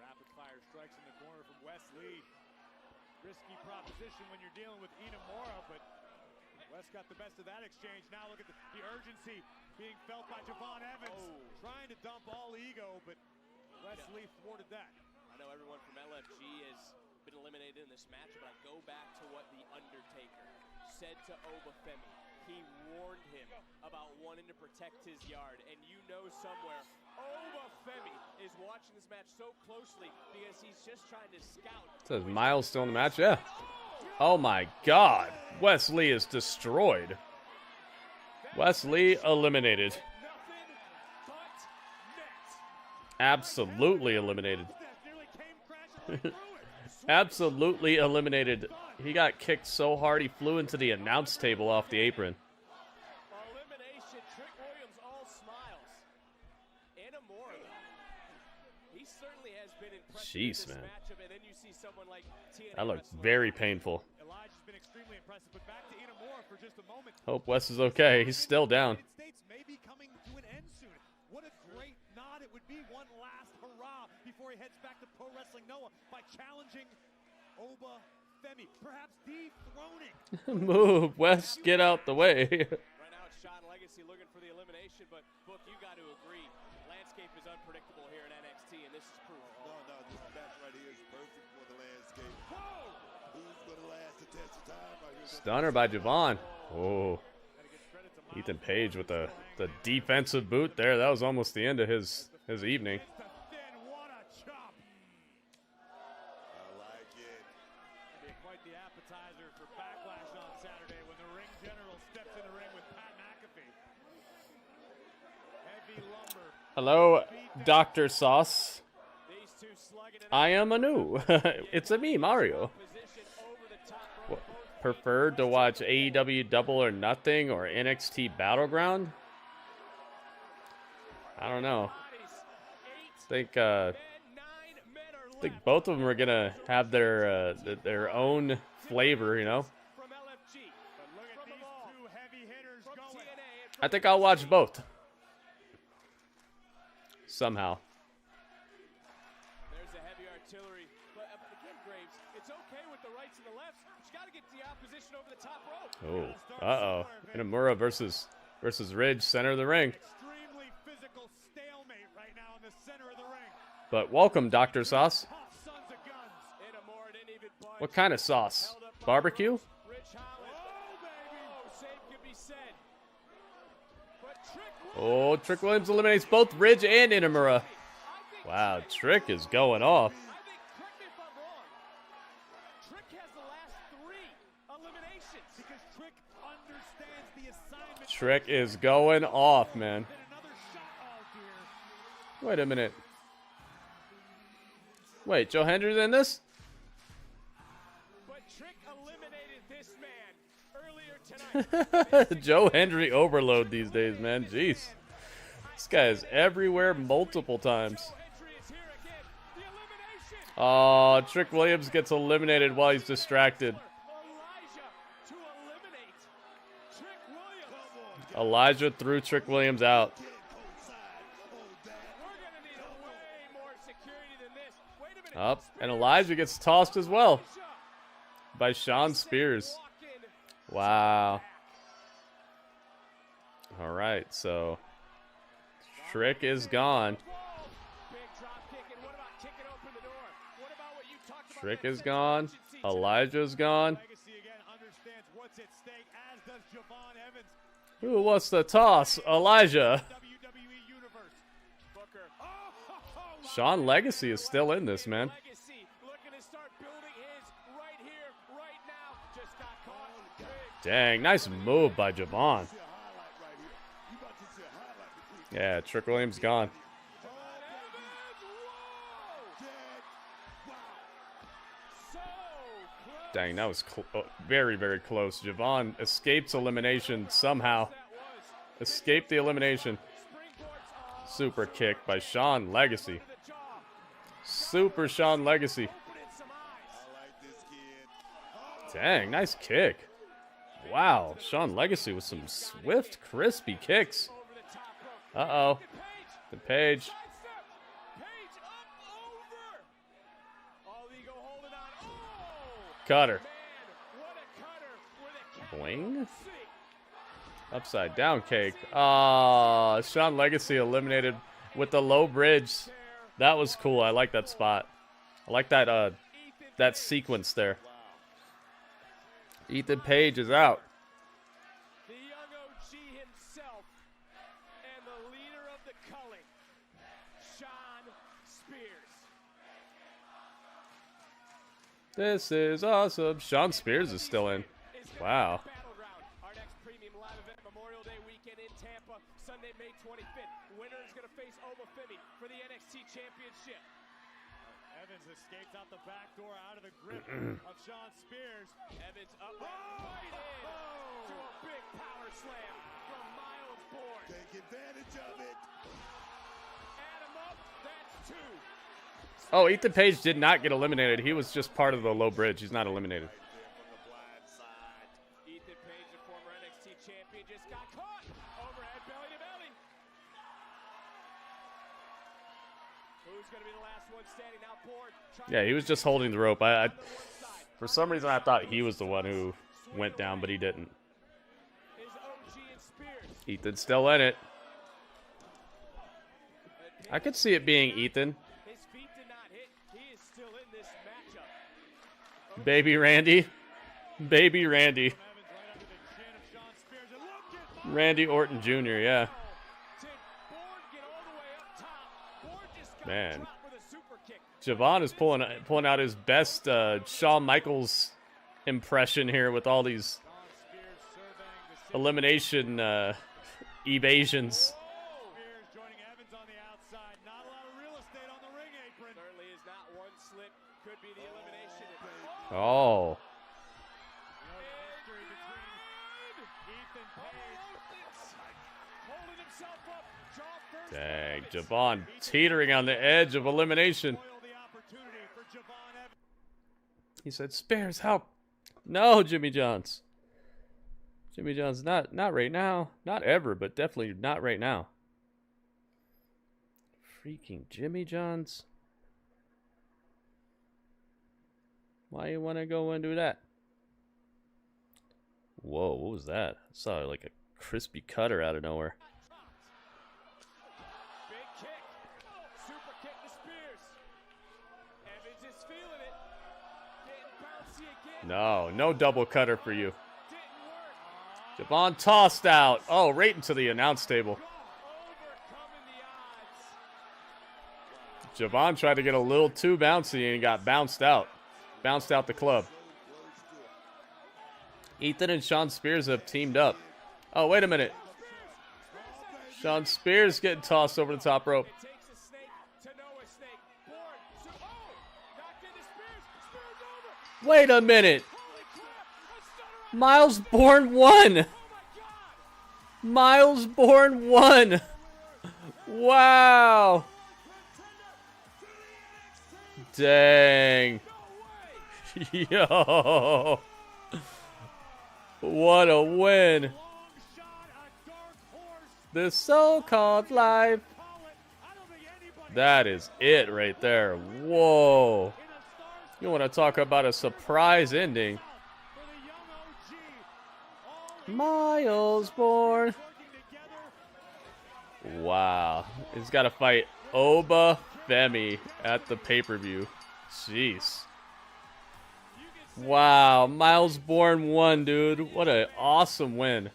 S: Rapid fire strikes in the corner from Wesley. Risky proposition when you're dealing with Inamura, but West got the best of that exchange. Now look at the urgency being felt by Javon Evans. Trying to dump all ego, but Wesley thwarted that.
C: I know everyone from LFG has been eliminated in this match, but I go back to what The Undertaker said to Oba Femi. he warned him about wanting to protect his yard. And you know somewhere, Oba Femi is watching this match so closely because he's just trying to scout.
A: Says Miles still in the match? Yeah. Oh my god. Wesley is destroyed. Wesley eliminated. Absolutely eliminated. Absolutely eliminated. He got kicked so hard he flew into the announce table off the apron.
C: Elimination. Trick Williams all smiles. Inamura, he certainly has been impressive in
A: Jeez,
C: this
A: man.
C: matchup, and then you see someone like TNA
A: That looked
C: wrestler.
A: very painful.
S: Elijah's been extremely impressive, but back to Inamura for just a moment.
A: Hope Wes is okay. He's still down.
S: States may be coming to an end soon. What a great nod it would be. One last hurrah before he heads back to Pro Wrestling Noah by challenging Oba Femi, perhaps dethroning.
A: Move, Wes, get out the way.
C: Right now it's Sean Legacy looking for the elimination, but Book, you got to agree, landscape is unpredictable here in NXT, and this is proof.
E: No, this match right here is perfect for the landscape. Who's going to last the test of time right here?
A: Stunner by Javon. Oh. Ethan Page with the defensive boot there. That was almost the end of his evening.
S: Quite the appetizer for Backlash on Saturday when the ring general steps in the ring with Pat McAfee. Heavy lumber.
A: Hello, Dr. Sauce. I am Anu. It's a me, Mario. Preferred to watch AEW Double or Nothing or NXT Battleground? I don't know. I think both of them are gonna have their own flavor, you know. I think I'll watch both. Somehow.
C: There's the heavy artillery, but again, Graves, it's okay with the rights and the lefts, but you got to get the opposition over the top rope.
A: Oh, Inamura versus Ridge, center of the ring.
S: Extremely physical stalemate right now in the center of the ring.
A: But welcome, Dr. Sauce. What kind of sauce? Barbecue? Oh, Trick Williams eliminates both Ridge and Inamura. Wow, Trick is going off.
S: Trick has the last 3 eliminations because Trick understands the assignment.
A: Trick is going off, man. Wait a minute. Wait, Joe Hendry's in this?
C: But Trick eliminated this man earlier tonight.
A: Joe Hendry overload these days, man. Jeez. This guy is everywhere multiple times. Oh, Trick Williams gets eliminated while he's distracted. Elijah threw Trick Williams out. Up, and Elijah gets tossed as well by Sean Spears. Wow. All right, so Trick is gone. Trick is gone. Elijah's gone. Who wants to toss? Elijah. Sean Legacy is still in this, man. Dang, nice move by Javon. Yeah, Trick Williams gone. Dang, that was very, very close. Javon escapes elimination somehow. Escaped the elimination. Super kick by Sean Legacy. Super Sean Legacy. Dang, nice kick. Wow, Sean Legacy with some swift, crispy kicks. Uh-oh. The Page. Cutter. Boing. Upside down cake. Ah, Sean Legacy eliminated with the low bridge. That was cool. I like that spot. I like that that sequence there. Ethan Page is out. This is awesome. Sean Spears is still in. Wow.
C: Battleground, our next premium live event, Memorial Day weekend in Tampa, Sunday, May 25th. Winner is going to face Oba Femi for the NXT Championship.
S: Evans escapes out the back door, out of the grip of Sean Spears.
C: Evans up and right in to a big power slam from Miles Bourne.
E: Take advantage of it.
C: Add him up, that's 2.
A: Oh, Ethan Page did not get eliminated. He was just part of the low bridge. He's not eliminated.
C: Ethan Page, the former NXT champion, just got caught. Overhead belly to belly. Who's going to be the last one standing now? Bourne.
A: Yeah, he was just holding the rope. I for some reason, I thought he was the one who went down, but he didn't. Ethan's still in it. I could see it being Ethan.
C: His feet did not hit. He is still in this matchup.
A: Baby Randy. Baby Randy. Randy Orton Jr., yeah. Man. Javon is pulling out his best Shawn Michaels impression here with all these elimination evasions. Oh. Dang, Javon teetering on the edge of elimination. He said, Spears, help. No, Jimmy Johns. Jimmy Johns, not right now. Not ever, but definitely not right now. Freaking Jimmy Johns. Why you want to go and do that? Whoa, what was that? I saw like a crispy cutter out of nowhere.
C: Big kick. Super kick to Spears. Evans is feeling it. Getting bouncy again.
A: No double cutter for you. Javon tossed out. Oh, right into the announce table. Javon tried to get a little too bouncy and got bounced out. Bounced out the club. Ethan and Sean Spears have teamed up. Oh, wait a minute. Sean Spears getting tossed over the top rope. Wait a minute. Miles Bourne won. Miles Bourne won. Wow. Dang. Yo. What a win. The so-called life. That is it right there. Whoa. You want to talk about a surprise ending. Miles Bourne. Wow. He's got to fight Oba Femi at the pay-per-view. Jeez. Wow. Miles Bourne won, dude. What an awesome win.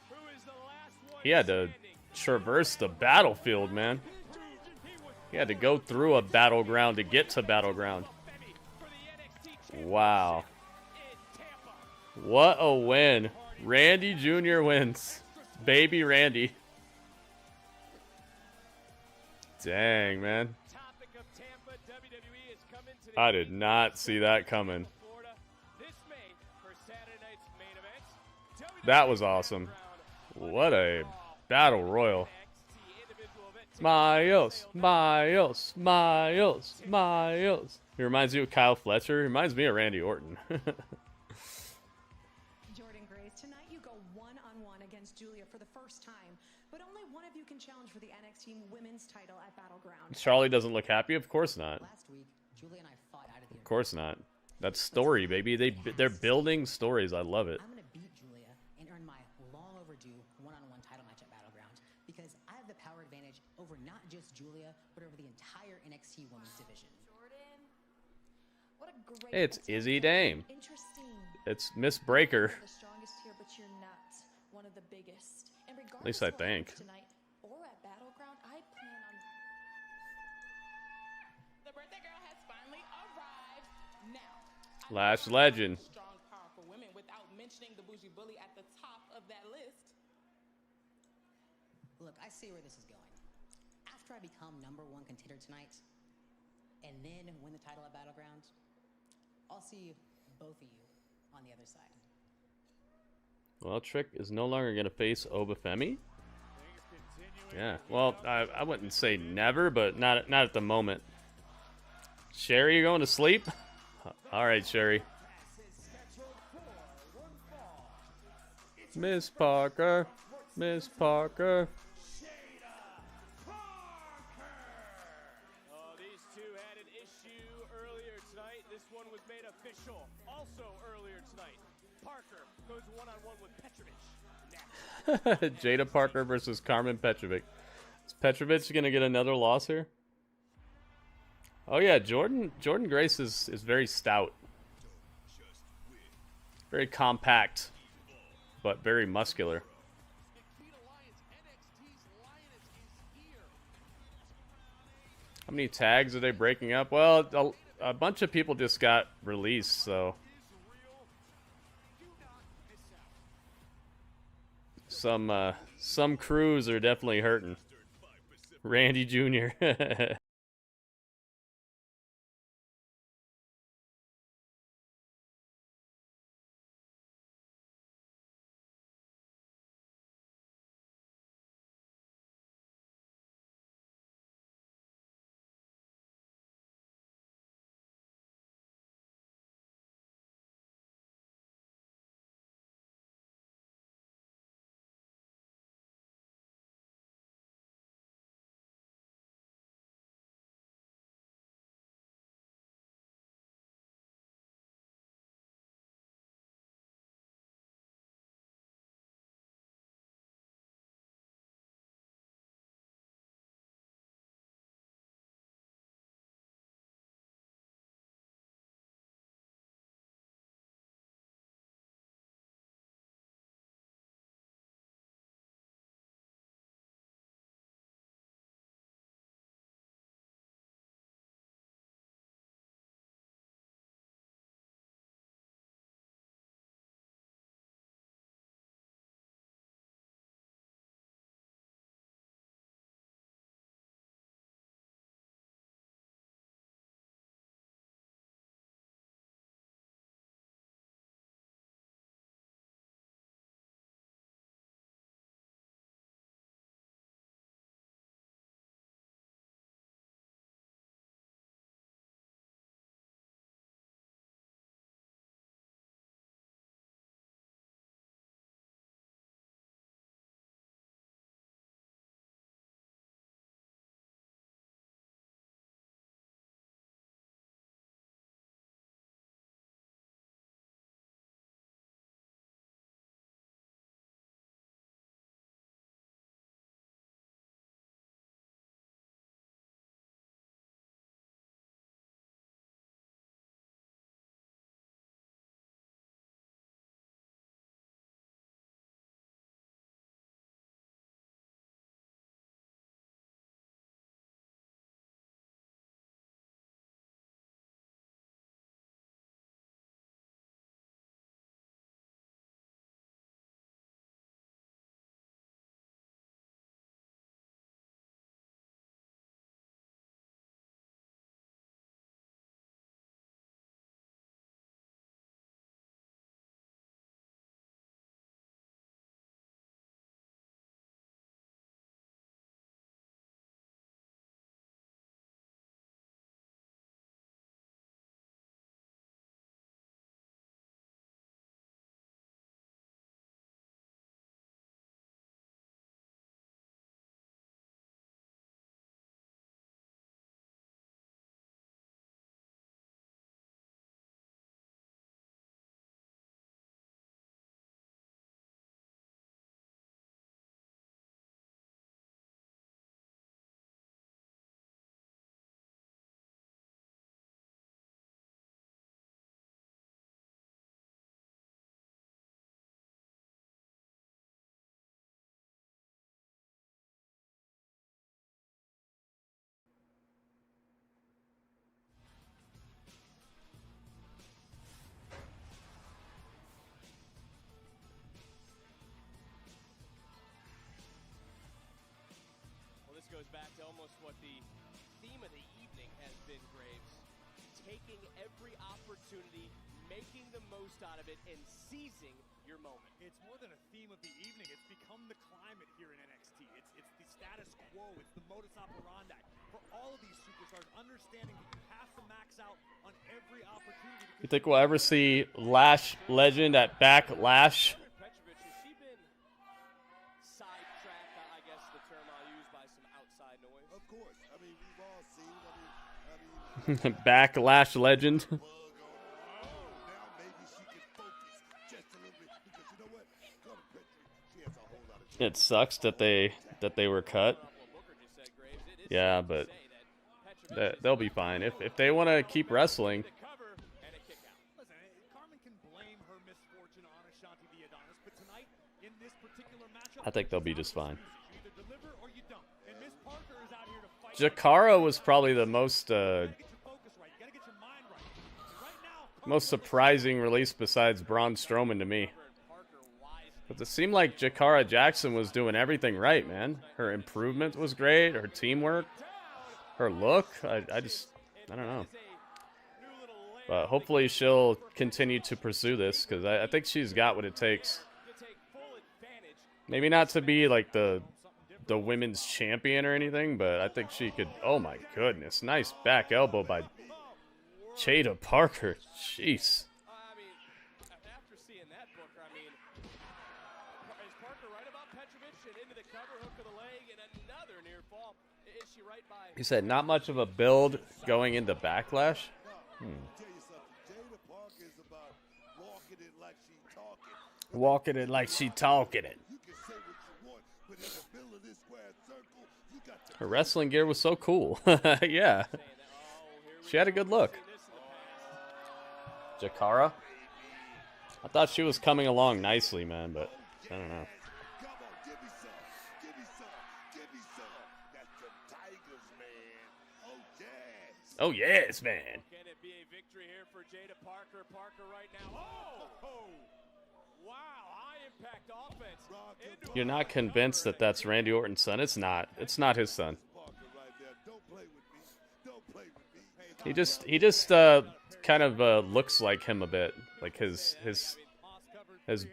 A: He had to traverse the battlefield, man. He had to go through a battleground to get to Battleground. Wow. What a win. Randy Jr. wins. Baby Randy. Dang, man. I did not see that coming. That was awesome. What a battle royal. Miles, Miles, Miles, Miles. He reminds you of Kyle Fletcher. He reminds me of Randy Orton.
T: Jordynne Grace, tonight you go one-on-one against Giulia for the first time, but only one of you can challenge for the NXT Women's title at Battleground.
A: Charlie doesn't look happy? Of course not.
N: Last week, Giulia and I fought out of the
A: Of course not. That's story, baby. They're building stories. I love it.
N: I'm going to beat Giulia and earn my long overdue one-on-one title match at Battleground because I have the power advantage over not just Giulia, but over the entire NXT Women's division.
T: What a great
A: It's Izzy Dame.
T: Interesting.
A: It's Miss Breaker.
T: The strongest here, but you're not one of the biggest. And
A: At least I think.
T: Tonight or at Battleground, I plan on.
U: The birthday girl has finally arrived. Now,
A: Lash Legend.
U: Strong, powerful women without mentioning the bougie bully at the top of that list.
V: Look, I see where this is going. After I become #1 contender tonight, and then win the title at Battleground, I'll see both of you on the other side.
A: Well, Trick is no longer going to face Oba Femi. Yeah, well, I wouldn't say never, but not at the moment. Sherry, you going to sleep? All right, Sherry. Miss Parker. Miss Parker.
C: These two had an issue earlier tonight. This one was made official also earlier tonight. Parker goes one-on-one with Petrovich.
A: Jada Parker versus Carmen Petrovic. Is Petrovic going to get another loss here? Oh yeah, Jordynne Grace is very stout. Very compact, but very muscular. How many tags are they breaking up? Well, a bunch of people just got released, so some crews are definitely hurting. Randy Jr.
C: goes back to almost what the theme of the evening has been, Graves. Taking every opportunity, making the most out of it, and seizing your moment.
S: It's more than a theme of the evening. It's become the climate here in NXT. It's the status quo. It's the modus operandi for all of these superstars, understanding that you have to max out on every opportunity.
A: You think we'll ever see Lash Legend at Backlash?
C: Petrovic, has she been sidetracked, I guess the term I'll use, by some outside noise?
E: Of course. I mean, we've all seen it.
A: Backlash Legend.
E: Now maybe she can focus just a little bit because you know what? Come Petrovic, she has a whole lot of.
A: It sucks that they were cut. Yeah, but they'll be fine if they want to keep wrestling. I think they'll be just fine. Jakara was probably the most surprising release besides Braun Strowman to me. But it seemed like Jakara Jackson was doing everything right, man. Her improvement was great. Her teamwork, her look. I don't know. But hopefully she'll continue to pursue this because I think she's got what it takes. Maybe not to be like the women's champion or anything, but I think she could. Oh my goodness, nice back elbow by Jada Parker. Jeez.
C: I mean, after seeing that, Booker, I mean, is Parker right about Petrovic and into the cover, hook of the leg, and another near fall? Is she right by?
A: He said not much of a build going into Backlash. Walking it like she talking it. Her wrestling gear was so cool. Yeah. She had a good look. Jakara? I thought she was coming along nicely, man, but I don't know. Oh, yes, man.
C: Can it be a victory here for Jada Parker? Parker right now. Oh! Wow, high impact offense.
A: You're not convinced that that's Randy Orton's son? It's not. It's not his son. He just kind of looks like him a bit. Like his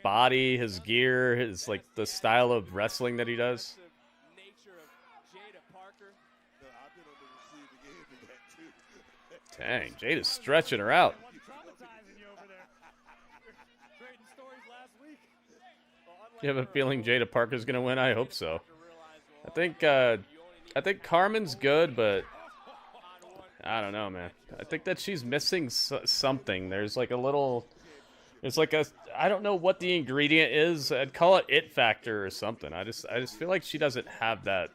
A: body, his gear, his like the style of wrestling that he does. Dang, Jada's stretching her out. You have a feeling Jada Parker's gonna win? I hope so. I think Carmen's good, but I don't know, man. I think that she's missing something. There's like a little. It's like I don't know what the ingredient is. I'd call it it factor or something. I just feel like she doesn't have that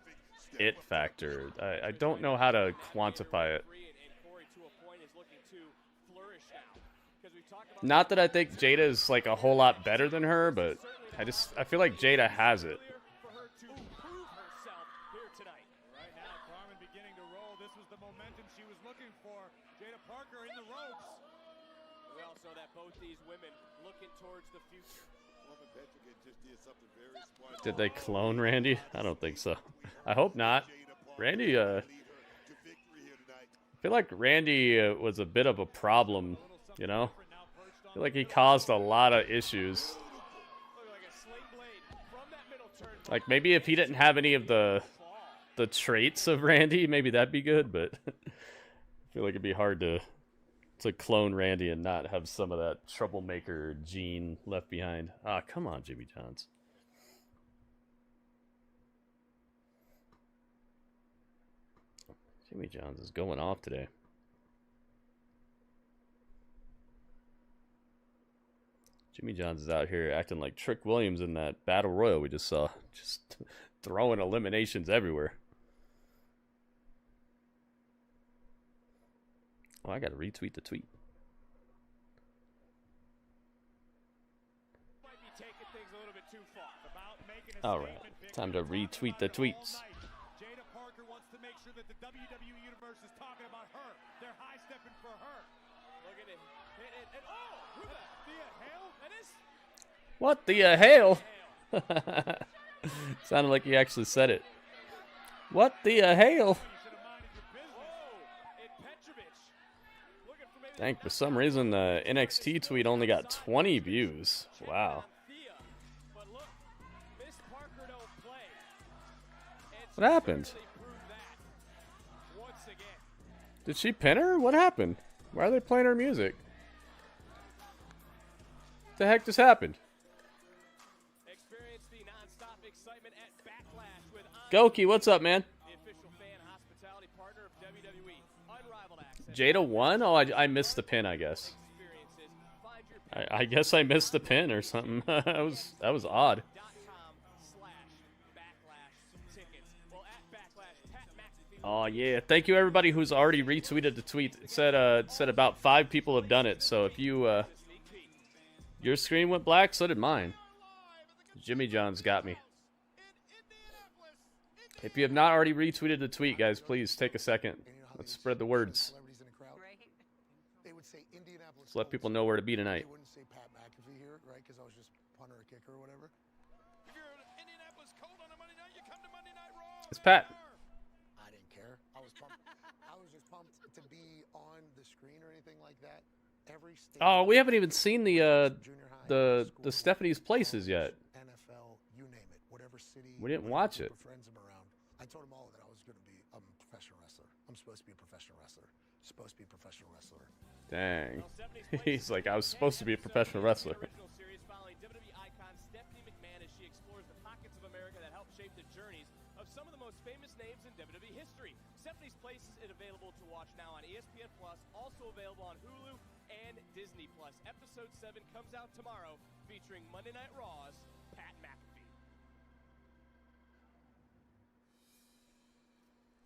A: it factor. I don't know how to quantify it. Not that I think Jada is like a whole lot better than her, but I feel like Jada has it. Did they clone Randy? I don't think so. I hope not. Randy, I feel like Randy was a bit of a problem, you know? I feel like he caused a lot of issues. Like, maybe if he didn't have any of the traits of Randy, maybe that'd be good, but I feel like it'd be hard to clone Randy and not have some of that troublemaker gene left behind. Ah, come on, Jimmy Johns. Jimmy Johns is going off today. Jimmy Johns is out here acting like Trick Williams in that Battle Royal we just saw. Just throwing eliminations everywhere. Oh, I gotta retweet the tweet. Alright, time to retweet the tweets.
S: Jada Parker wants to make sure that the WWE Universe is talking about her. They're high-stepping for her.
C: Look at it. And oh!
A: What the hell? Sounded like he actually said it. What the hell? Dang, for some reason the NXT tweet only got 20 views. Wow. What happened? Did she pin her? What happened? Why are they playing her music? What the heck just happened? Goki, what's up, man? Jada won? Oh, I missed the pin, I guess. I guess I missed the pin or something. that was odd. Oh yeah, thank you everybody who's already retweeted the tweet. It said about 5 people have done it. So if you your screen went black, so did mine. Jimmy John's got me. If you have not already retweeted the tweet, guys, please take a second. Let's spread the words. Let's let people know where to be tonight.
B: They wouldn't say Pat McAfee here, right? Because I was just punter or kicker or whatever.
A: It's Pat.
B: I didn't care. I was pumped. I was just pumped to be on the screen or anything like that. Every state.
A: Oh, we haven't even seen the Stephanie's Places yet.
B: NFL, you name it, whatever city.
A: We didn't watch it.
B: Friends them around. I told them all that I was going to be a professional wrestler. I'm supposed to be a professional wrestler. Supposed to be a professional wrestler.
A: Dang. He's like, I was supposed to be a professional wrestler.
C: Some of the most famous names in WWE history. Stephanie's Place is available to watch now on ESPN Plus, also available on Hulu and Disney Plus. Episode 7 comes out tomorrow, featuring Monday Night Raw's Pat McAfee.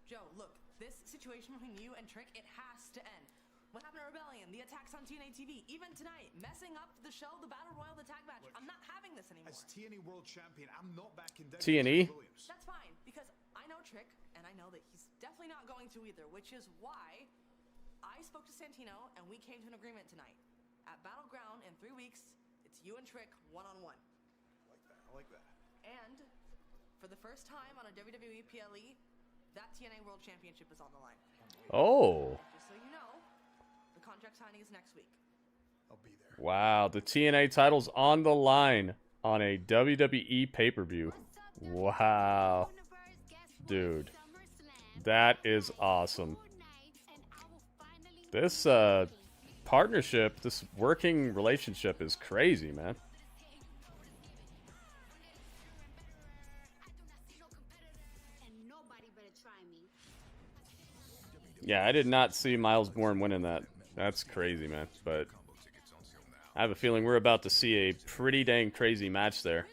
G: Joe, look, this situation between you and Trick, it has to end. What happened to Rebellion, the attacks on TNA TV, even tonight, messing up the show, the Battle Royal, the tag match. I'm not having this anymore.
L: As TNA World Champion, I'm not back in
A: TNA?
G: That's fine, because I know Trick, and I know that he's definitely not going to either, which is why I spoke to Santino, and we came to an agreement tonight. At Battleground, in 3 weeks, it's you and Trick one-on-one.
L: I like that.
G: And for the first time on a WWE PLE, that TNA World Championship is on the line.
A: Oh.
G: Just so you know, the contract signing is next week.
B: I'll be there.
A: Wow, the TNA title's on the line on a WWE pay-per-view. Wow. Dude. That is awesome. This partnership, this working relationship is crazy, man. Yeah, I did not see Miles Bourne winning that. That's crazy, man. But I have a feeling we're about to see a pretty dang crazy match there.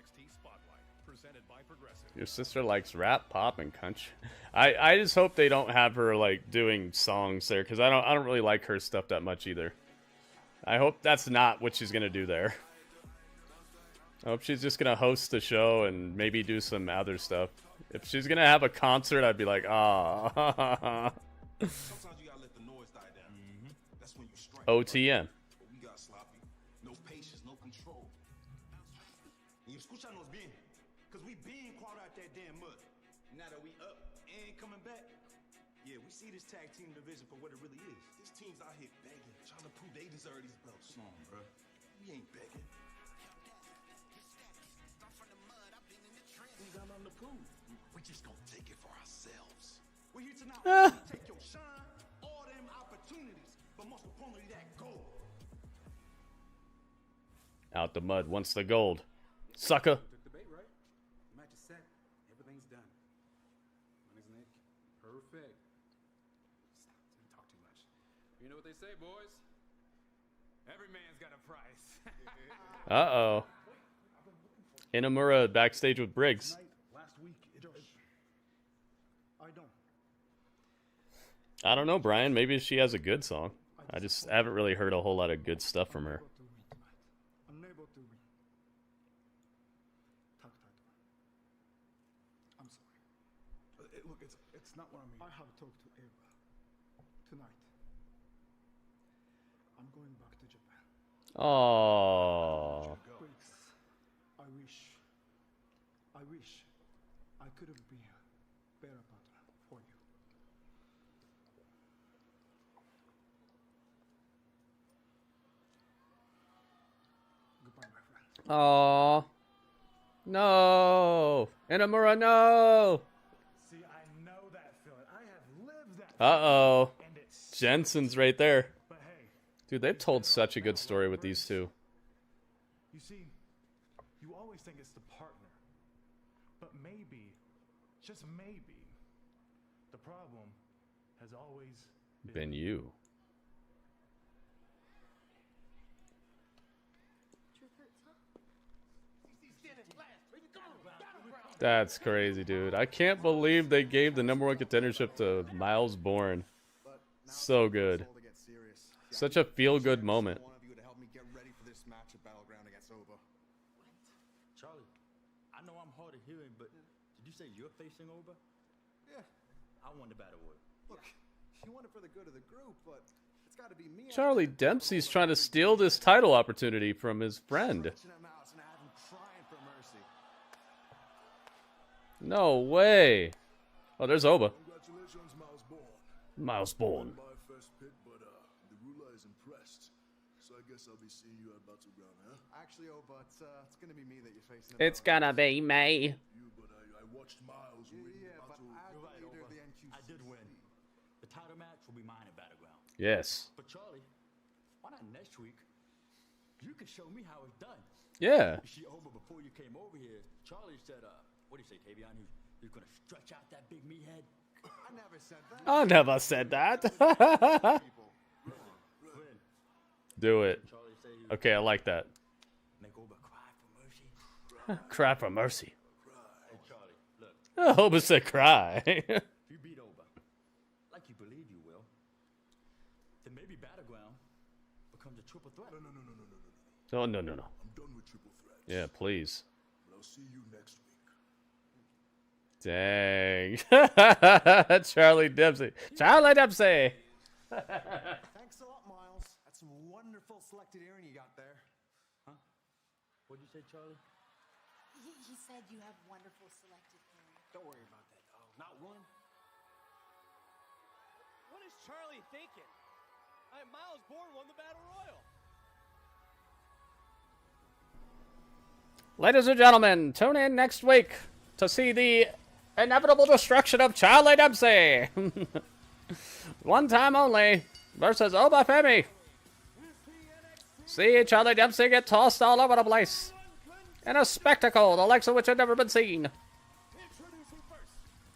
D: NXT Spotlight, presented by Progressive.
A: Your sister likes rap, pop, and country. I just hope they don't have her like doing songs there, because I don't really like her stuff that much either. I hope that's not what she's gonna do there. I hope she's just gonna host the show and maybe do some other stuff. If she's gonna have a concert, I'd be like, ah.
I: Sometimes you gotta let the noise die down. That's when you strike.
A: OTM.
I: But we got sloppy. No patience, no control. Y escúchanos bien. Cause we been caught out that damn mud. Now that we up and coming back. Yeah, we see this tag team division for what it really is. This team's out here begging, trying to prove they deserve these belts. Come on, bro. We ain't begging. We got nothing to prove. We just gonna take it for ourselves. We're here tonight to take your shine, all them opportunities, but most importantly, that gold.
A: Out the mud wants the gold. Sucker.
P: Took the bait, right? Match is set. Everything's done. Money's in it. Perfect. Stop. Don't talk too much. You know what they say, boys? Every man's got a price.
A: Uh-oh. Inamura backstage with Briggs.
L: Last week,
A: I don't know, Brian. Maybe she has a good song. I just haven't really heard a whole lot of good stuff from her.
L: Unable to talk. I'm sorry. Look, it's not what I mean. I have talked to Eva tonight. I'm going back to Japan.
A: Oh.
L: I wish I could have been a better partner for you. Goodbye, my friend.
A: Aw. No. Inamura, no.
L: See, I know that feeling. I have lived that.
A: Uh-oh. Jensen's right there. Dude, they've told such a good story with these two.
L: You see, you always think it's the partner. But maybe, just maybe, the problem has always
A: Been you. That's crazy, dude. I can't believe they gave the #1 contendership to Miles Bourne. So good. Such a feel-good moment.
W: One of you to help me get ready for this match at Battleground against Oba.
X: Charlie, I know I'm hard of hearing, but did you say you're facing Oba?
W: Yeah.
X: I won the battle war.
W: Look, you want it for the good of the group, but it's got to be me.
A: Charlie Dempsey's trying to steal this title opportunity from his friend. No way. Oh, there's Oba.
E: Congratulations, Miles Bourne.
A: Miles Bourne.
E: My first pick, but the ruler is impressed. So I guess I'll be seeing you at Battleground, huh?
W: Actually, Oba, it's gonna be me that you're facing.
A: It's gonna be me.
E: You, but I watched Miles win the battle.
X: You're right, Oba. I did win. The title match will be mine at Battleground.
A: Yes.
X: But Charlie, why not next week? You can show me how it's done.
A: Yeah.
X: You see, Oba, before you came over here, Charlie said, what do you say, Tavion? You're gonna stretch out that big meathead?
W: I never said that.
A: I never said that. Do it. Okay, I like that.
X: Make Oba cry for mercy.
A: Cry for mercy.
X: Hey, Charlie, look.
A: Oba said cry.
X: If you beat Oba, like you believe you will, then maybe Battleground becomes a triple threat.
A: Oh, no.
E: I'm done with triple threats.
A: Yeah, please.
E: But I'll see you next week.
A: Dang. Charlie Dempsey. Charlie Dempsey.
W: Thanks a lot, Miles. That's some wonderful selected airing you got there.
X: Huh? What'd you say, Charlie?
R: He said you have wonderful selected hair.
W: Don't worry about that, dog.
X: Not one.
C: What is Charlie thinking? Miles Bourne won the Battle Royal.
A: Ladies and gentlemen, tune in next week to see the inevitable destruction of Charlie Dempsey. One time only versus Oba Femi. See Charlie Dempsey get tossed all over the place in a spectacle the likes of which had never been seen.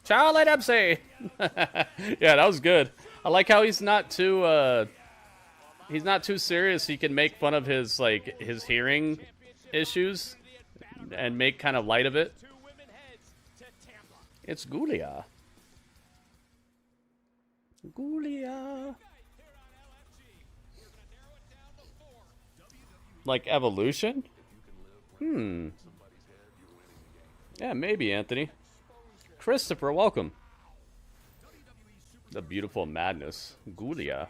A: Charlie Dempsey. Yeah, that was good. I like how he's not too serious. He can make fun of his his hearing issues. and make kind of light of it. It's Giulia. Giulia. Like Evolution? Yeah, maybe, Anthony. Christopher, welcome. The beautiful madness. Giulia.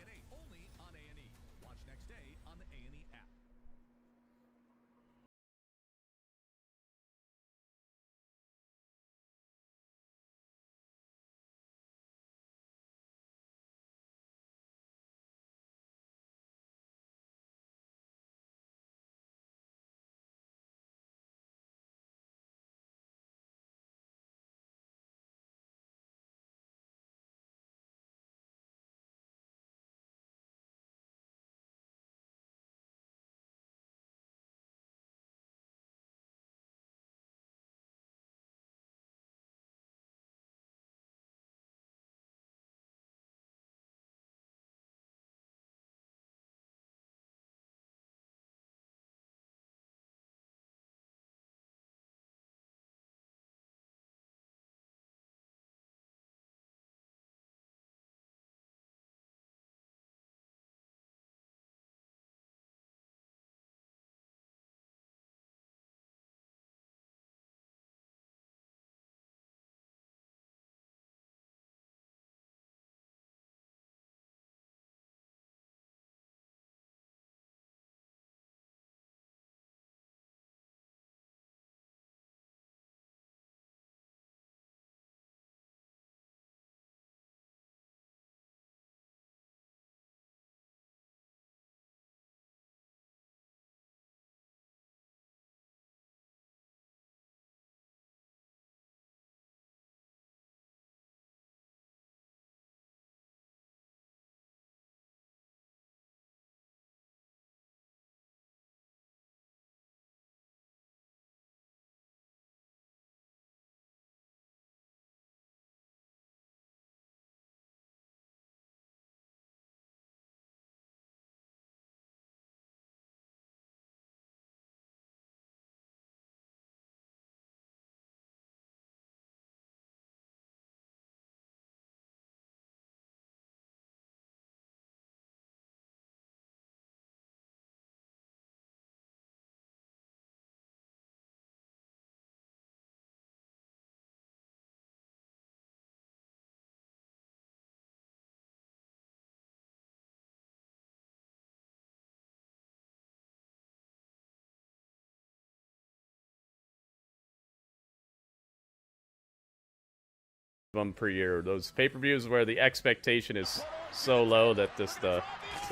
A: Them per year. Those pay-per-views where the expectation is so low that the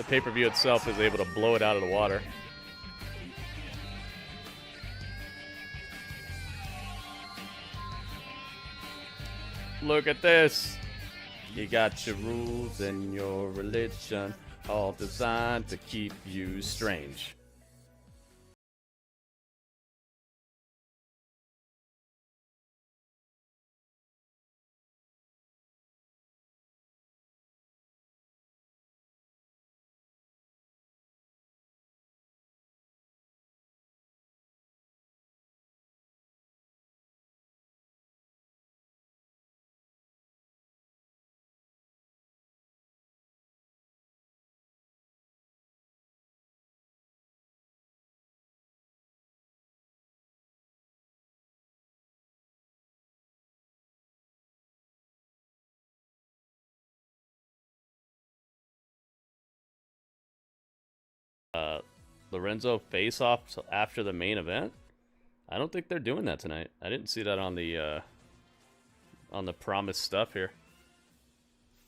A: pay-per-view itself is able to blow it out of the water. Look at this. You got your rules and your religion, all designed to keep you strange. Lorenzo face-off after the main event? I don't think they're doing that tonight. I didn't see that on the promised stuff here.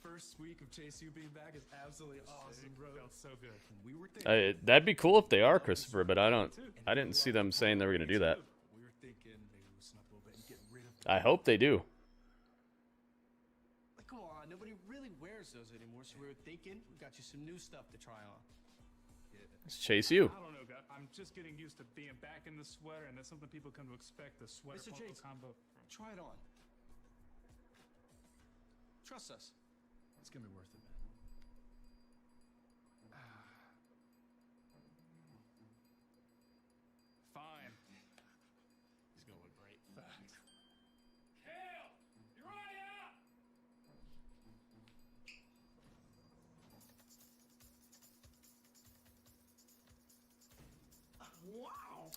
F: First week of Chase U being back is absolutely awesome, bro. Felt so good. We were thinking,
A: That'd be cool if they are, Christopher, but I didn't see them saying they were going to do that.
F: we were thinking maybe loosen up a little bit and get rid of
A: I hope they do.
K: Like, come on, nobody really wears those anymore, so we were thinking we got you some new stuff to try on.
A: Let's chase you.
F: I don't know, guys. I'm just getting used to being back in the sweater, and that's something people come to expect, the sweater
K: Mr.
F: polo
K: Chase,
F: combo.
K: try it on. Trust us.
F: It's gonna be worth it, man. Fine.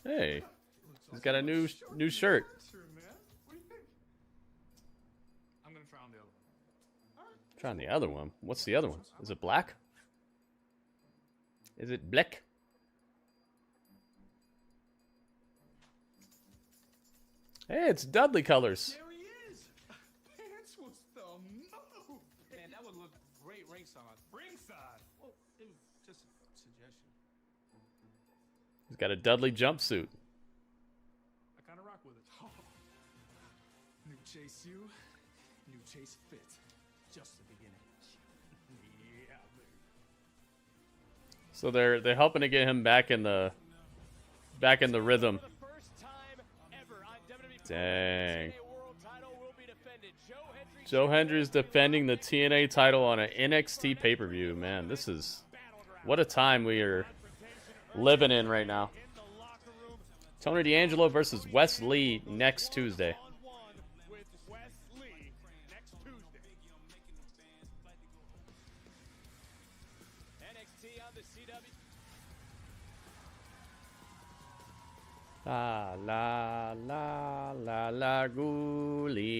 A: Hey, he's got a new shirt.
P: I'm gonna try on the other one.
A: Try on the other one. What's the other one? Is it black? Is it black? Hey, it's Dudley colors.
P: There he is. Pants was the move. Man, that would look great ringside. Ringside. Well, it was just a suggestion.
A: He's got a Dudley jumpsuit.
P: I kind of rock with it. New Chase U, new Chase Fit. Just the beginning. Yeah, baby.
A: So they're helping to get him back in the rhythm. Dang. Joe Hendry is defending the TNA title on an NXT pay-per-view. Man, this is what a time we are living in right now. Tony D'Angelo versus Wes Lee next Tuesday. La la la la la Giulia.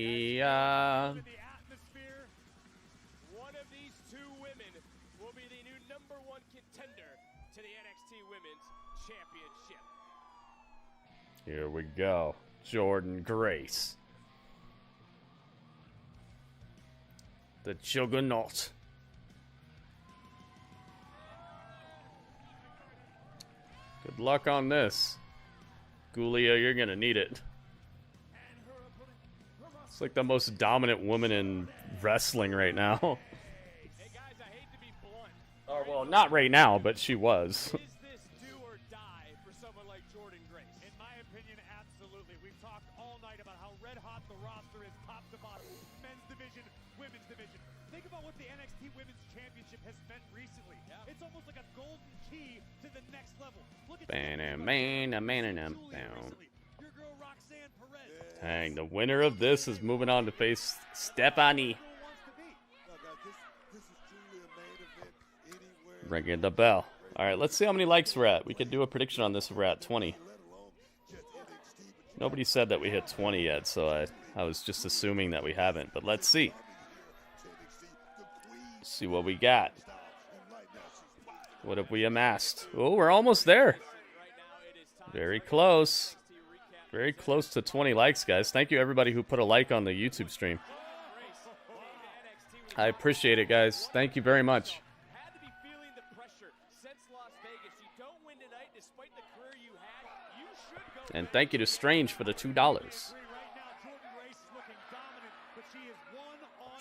C: One of these two women will be the new #1 contender to the NXT Women's Championship.
A: Here we go. Jordynne Grace. The Juggernaut. Good luck on this. Giulia, you're gonna need it. It's like the most dominant woman in wrestling right now.
C: Hey guys, I hate to be blunt.
A: Or well, not right now, but she was.
C: Is this do or die for someone like Jordynne Grace?
S: In my opinion, absolutely. We've talked all night about how red hot the roster is, top to bottom. Men's division, women's division. Think about what the NXT Women's Championship has meant recently. It's almost like a golden key to the next level. Look at
A: Dang, the winner of this is moving on to face Stephanie. Ringing the bell. All right, let's see how many likes we're at. We could do a prediction on this if we're at 20. Nobody said that we hit 20 yet, so I was just assuming that we haven't. But let's see. See what we got. What have we amassed? Oh, we're almost there. Very close. Very close to 20 likes, guys. Thank you, everybody who put a like on the YouTube stream. I appreciate it, guys. Thank you very much. And thank you to Strange for the $2.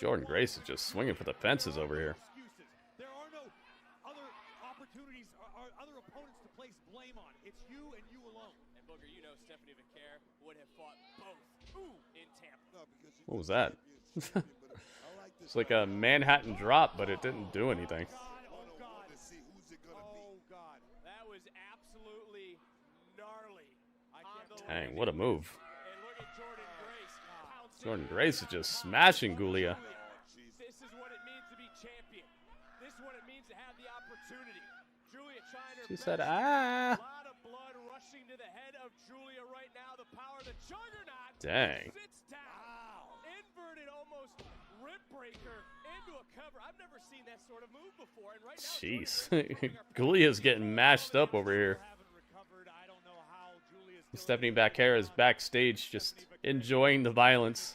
A: Jordynne Grace is just swinging for the fences over here.
S: There are no other opportunities or other opponents to place blame on. It's you and you alone.
C: And Booker, you know Stephanie Vaquer would have fought both in Tampa.
A: What was that? It's like a Manhattan drop, but it didn't do anything.
C: Oh God, that was absolutely gnarly.
A: Dang, what a move. Jordynne Grace is just smashing Giulia.
C: This is what it means to be champion. This is what it means to have the opportunity. Giulia trying her
A: She
C: best.
A: said, ah.
C: A lot of blood rushing to the head of Giulia right now. The power of the Juggernaut.
A: Dang.
C: Sits down. Inverted almost rib breaker into a cover. I've never seen that sort of move before. And right now,
A: Jeez. Giulia's getting mashed up over here. Stephanie Vaquer is backstage just enjoying the violence.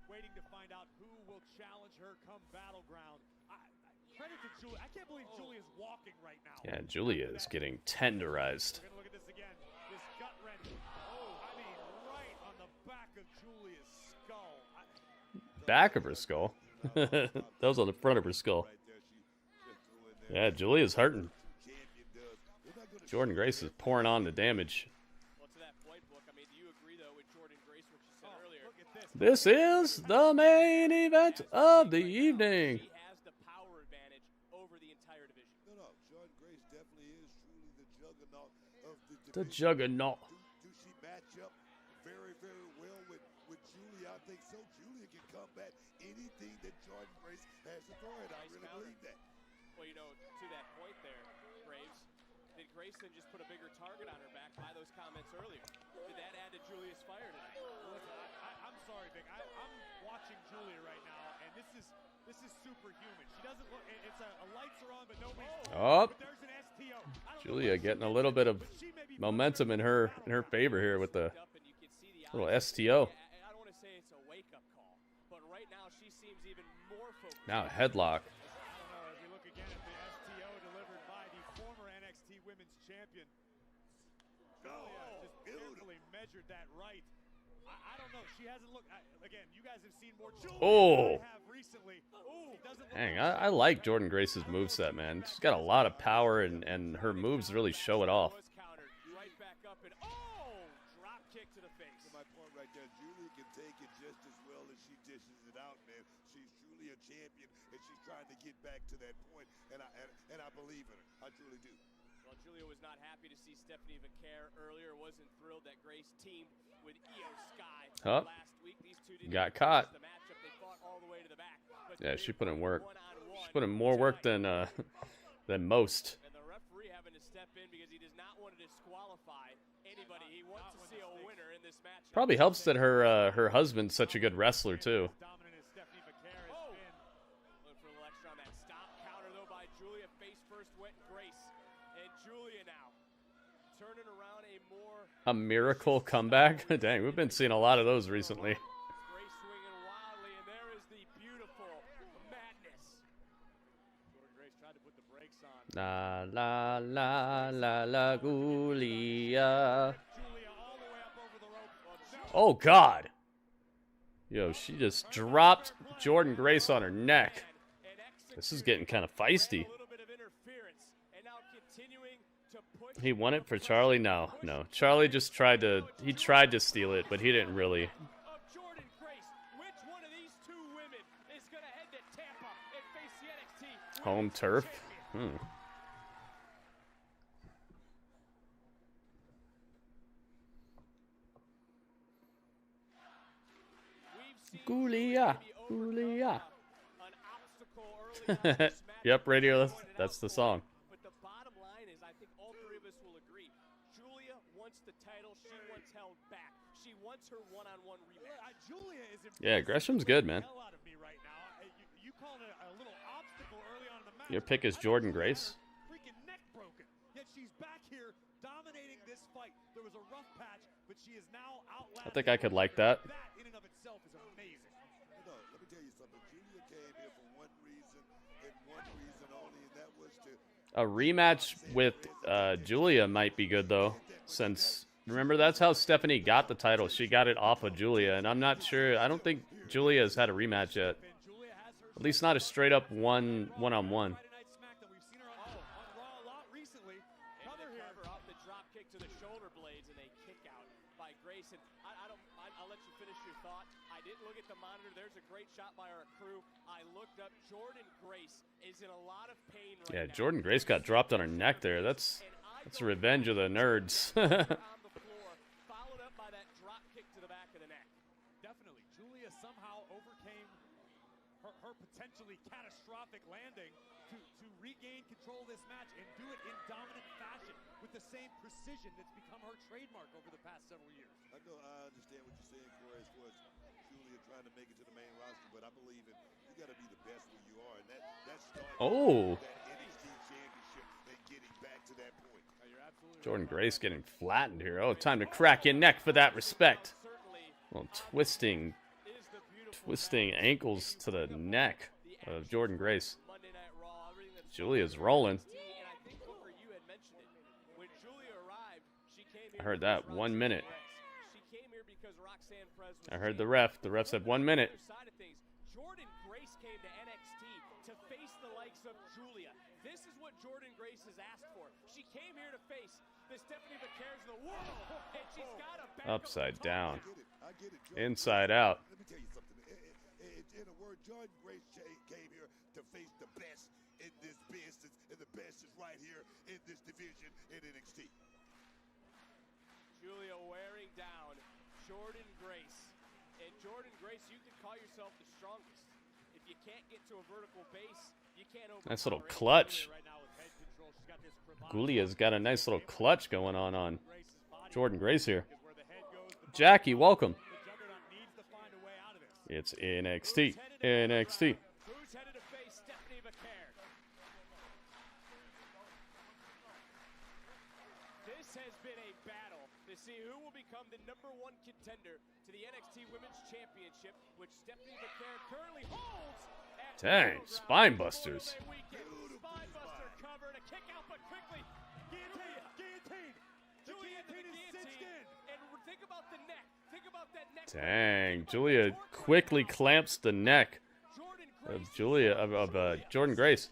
S: Waiting to find out who will challenge her come Battleground. Credit to Giulia. I can't believe Giulia's walking right now.
A: Yeah, Giulia is getting tenderized.
S: We're gonna look at this again. This gut wrench. Oh, I mean, right on the back of Giulia's skull.
A: Back of her skull? That was on the front of her skull. Yeah, Giulia's hurting. Jordynne Grace is pouring on the damage. This is the main event of the evening.
C: She has the power advantage over the entire division.
E: No, Jordynne Grace definitely is truly the juggernaut of the division.
A: The juggernaut.
E: Do she match up very, very well with Giulia? I think so. Giulia can combat anything that Jordynne Grace has to throw at. I really believe that.
C: Well, you know, to that point there, Braves, did Grace then just put a bigger target on her back by those comments earlier. Did that add to Giulia's fire tonight?
S: Listen, I'm sorry, Vic. I'm watching Giulia right now, and this is superhuman. She doesn't look. It's a lights are on, but nobody's.
A: Oh,
S: but there's an STO.
A: Giulia getting a little bit of momentum in her favor here with the little STO.
C: I don't want to say it's a wake-up call, but right now she seems even more focused.
A: Now headlock.
S: I don't know. As we look again at the STO delivered by the former NXT Women's Champion, Giulia just carefully measured that right. I don't know. She hasn't looked. Again, you guys have seen more Giulia than I have recently.
A: Dang, I like Jordynne Grace's moveset, man. She's got a lot of power, and her moves really show it off.
C: Right back up and drop kick to the face.
E: To my point right there, Giulia can take it just as well as she dishes it out, man. She's truly a champion, and she's trying to get back to that point, and I believe in her. I truly do.
C: Well, Giulia was not happy to see Stephanie Vaquer earlier. Wasn't thrilled that Grace teamed with Io Sky last week. These two didn't
A: Got caught.
C: the matchup. They fought all the way to the back. But
A: Yeah, she put in work. She put in more work than most.
C: And the referee having to step in because he does not want to disqualify anybody. He wants to see a winner in this match.
A: Probably helps that her husband's such a good wrestler too.
C: Looking for a little extra on that stop counter though by Giulia. Face first went Grace. And Giulia now turning around
A: A miracle comeback. Dang, we've been seeing a lot of those recently.
C: Grace swinging wildly, and there is the beautiful madness.
S: Jordynne Grace tried to put the brakes on.
A: La la la la la Giulia. Oh God. Yo, she just dropped Jordynne Grace on her neck. This is getting kind of feisty. He won it for Charlie? No. Charlie just tried to steal it, but he didn't really. Home turf? Giulia. Yep, radio. That's the song.
C: But the bottom line is, I think all three of us will agree. Giulia wants the title. She wants held back. She wants her one-on-one rematch.
S: Giulia is
A: Yeah, Gresham's good, man.
S: out of me right now. You called it a little obstacle early on in the match.
A: Your pick is Jordynne Grace.
S: Freaking neck broken. Yet she's back here dominating this fight. There was a rough patch, but she is now outlasting.
A: I think I could like that.
S: That in and of itself is amazing.
E: No, let me tell you something. Giulia came here for one reason and one reason only, and that was to.
A: A rematch with Giulia might be good though, since remember that's how Stephanie got the title. She got it off of Giulia, and I'm not sure. I don't think Giulia has had a rematch yet. At least not a straight up one-on-one.
C: Off the drop kick to the shoulder blades, and they kick out by Grace. And I'll let you finish your thought. I didn't look at the monitor. There's a great shot by our crew. I looked up. Jordynne Grace is in a lot of pain right now.
A: Yeah, Jordynne Grace got dropped on her neck there. That's revenge of the nerds.
C: On the floor, followed up by that drop kick to the back of the neck.
S: Definitely. Giulia somehow overcame her potentially catastrophic landing to regain control of this match and do it in dominant fashion with the same precision that's become her trademark over the past several years.
E: I know, I understand what you're saying, Corey, as far as Giulia trying to make it to the main roster, but I believe you got to be the best where you are, and that's starting that NXT championship and getting back to that point.
A: Jordynne Grace getting flattened here. Oh, time to crack your neck for that respect. Well, twisting ankles to the neck of Jordynne Grace. Giulia's rolling. I heard that. 1 minute. I heard the ref. The ref said 1 minute.
C: Jordynne Grace came to NXT to face the likes of Giulia. This is what Jordynne Grace has asked for. She came here to face the Stephanie Vaquers of the world, and she's got a back
A: Upside down. Inside out.
E: Let me tell you something. In a word, Jordynne Grace came here to face the best in this business, and the best is right here in this division in NXT.
C: Giulia wearing down Jordynne Grace. And Jordynne Grace, you could call yourself the strongest. If you can't get to a vertical base, you can't
A: Nice little clutch. Giulia's got a nice little clutch going on Jordynne Grace here. Jackie, welcome. It's NXT. NXT.
C: Who's headed to face Stephanie Vaquer? This has been a battle to see who will become the #1 contender to the NXT Women's Championship, which Stephanie Vaquer currently holds.
A: Dang, spine busters.
C: Spine buster cover to kick out, but quickly. Guillotine. Giulia to the guillotine. And think about the neck. Think about that neck.
A: Dang, Giulia quickly clamps the neck of Jordynne Grace.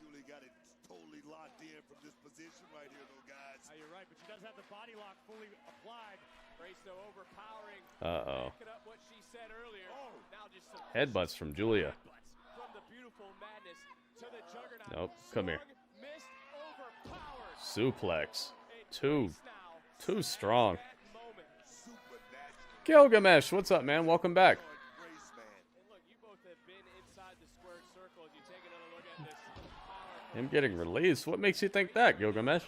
E: Totally locked in from this position right here, though, guys.
S: You're right, but she does have the body lock fully applied.
C: Grace, though, overpowering.
A: Uh-oh.
C: Backing up what she said earlier. Now just some
A: Headbutts from Giulia.
C: from the beautiful madness to the juggernaut.
A: Nope, come here.
C: Missed, overpowered.
A: Suplex. Too strong. Gilgamesh, what's up, man? Welcome back.
C: Look, you both have been inside the squared circle. As you take another look at this power.
A: Him getting released. What makes you think that, Gilgamesh?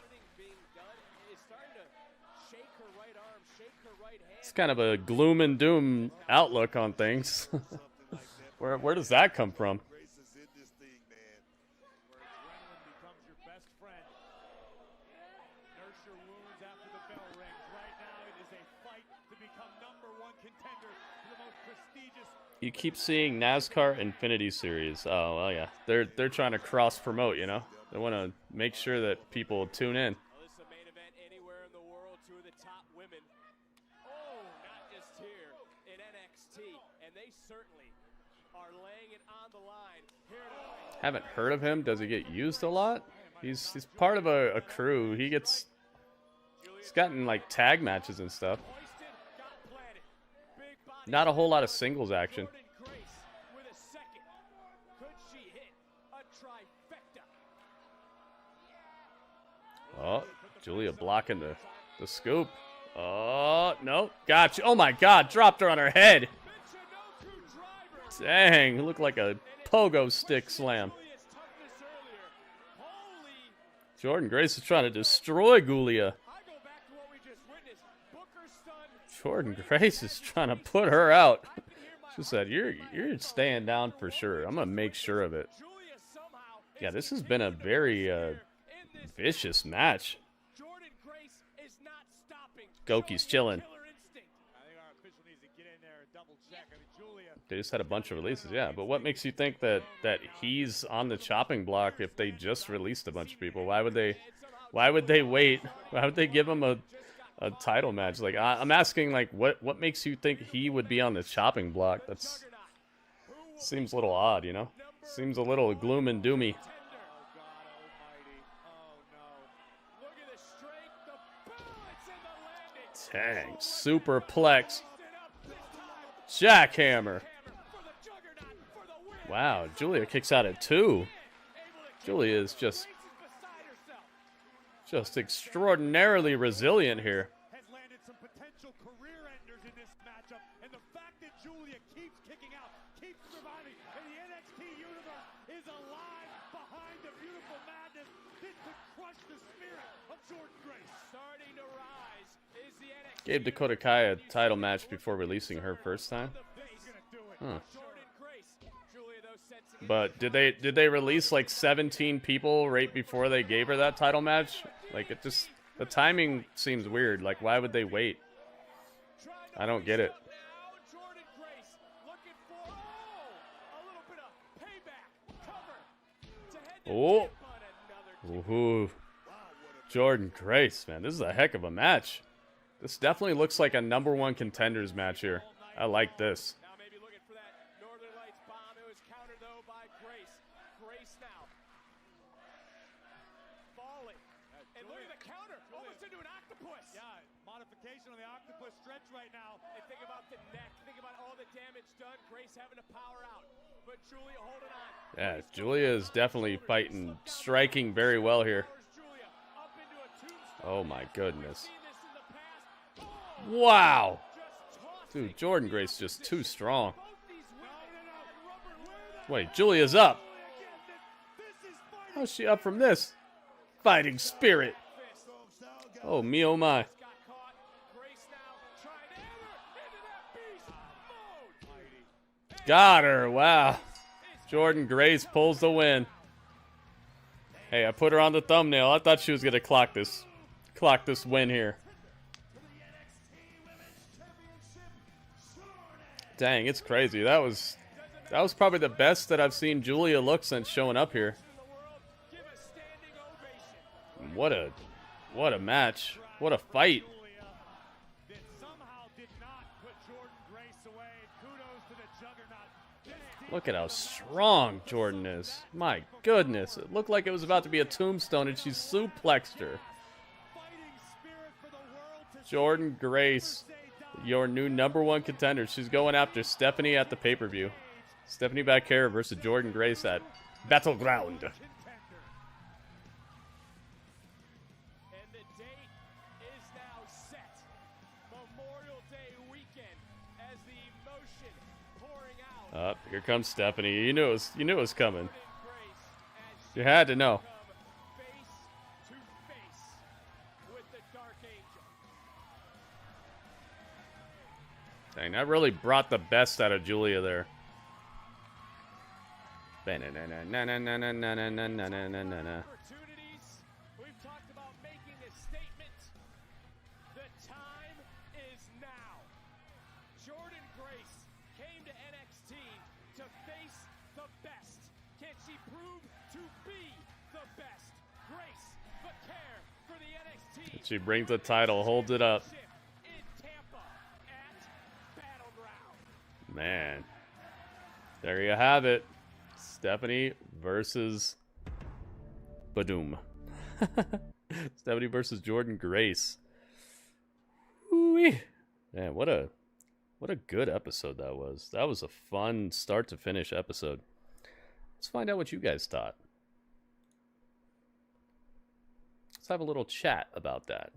A: It's kind of a gloom and doom outlook on things. Where does that come from? You keep seeing NASCAR Infinity Series. Oh, well, yeah. They're trying to cross promote, you know? They want to make sure that people tune in.
C: Well, this is a main event anywhere in the world. Two of the top women. Oh, not just here in NXT. And they certainly are laying it on the line here tonight.
A: Haven't heard of him. Does he get used a lot? He's part of a crew. He's gotten like tag matches and stuff. Not a whole lot of singles action.
C: With a second. Could she hit a trifecta?
A: Oh, Giulia blocking the scoop. Oh, no. Gotcha. Oh, my God. Dropped her on her head. Dang. Looked like a pogo stick slam. Jordynne Grace is trying to destroy Giulia. Jordynne Grace is trying to put her out. She said, you're staying down for sure. I'm going to make sure of it. Yeah, this has been a very vicious match. Goki's chilling. They just had a bunch of releases, yeah. But what makes you think that he's on the chopping block if they just released a bunch of people? Why would they wait? Why would they give him a title match? Like, I'm asking, like, what makes you think he would be on the chopping block? That's seems a little odd, you know? Seems a little gloom and doomy. Dang, superplex. Jackhammer. Wow, Giulia kicks out at 2. Giulia is just extraordinarily resilient here.
S: Has landed some potential career enders in this matchup, and the fact that Giulia keeps kicking out, keeps surviving, and the NXT universe is alive behind the beautiful madness. This could crush the spirit of Jordynne Grace.
C: Starting to rise is the NXT.
A: Gave Dakota Kai a title match before releasing her first time. Huh. But did they release like 17 people right before they gave her that title match? Like, it just, the timing seems weird. Like, why would they wait? I don't get it. Oh, ooh, Jordynne Grace, man, this is a heck of a match. This definitely looks like a #1 Contenders match here. I like this.
S: On the octopus stretch right now.
C: And think about the neck. Think about all the damage done. Grace having to power out. But Giulia holding on.
A: Yeah, Giulia is definitely fighting, striking very well here. Oh my goodness. Wow. Dude, Jordynne Grace just too strong. Wait, Giulia's up. How's she up from this? Fighting spirit. Oh, me, oh my. Got her. Wow. Jordynne Grace pulls the win. Hey, I put her on the thumbnail. I thought she was going to clock this win here. Dang, it's crazy. That was probably the best that I've seen Giulia look since showing up here. What a match. What a fight. Look at how strong Jordynne is. My goodness. It looked like it was about to be a tombstone and she suplexed her. Jordynne Grace, your new #1 contender. She's going after Stephanie at the pay-per-view. Stephanie Vaquer versus Jordynne Grace at Battleground.
C: And the date is now set. Memorial Day weekend as the emotion pouring out.
A: Here comes Stephanie. You knew it was coming. You had to know.
C: Face to face with the Dark Angel.
A: Dang, that really brought the best out of Giulia there.
C: Opportunities. We've talked about making a statement. The time is now. Jordynne Grace came to NXT to face the best. Can she prove to be the best? Grace, Vaquer for the NXT.
A: She brings the title, holds it up.
C: In Tampa at Battleground.
A: Man. There you have it. Stephanie versus Badoom. Stephanie versus Jordynne Grace. Ooh-wee. Man, what a good episode that was. That was a fun start to finish episode. Let's find out what you guys thought. Let's have a little chat about that.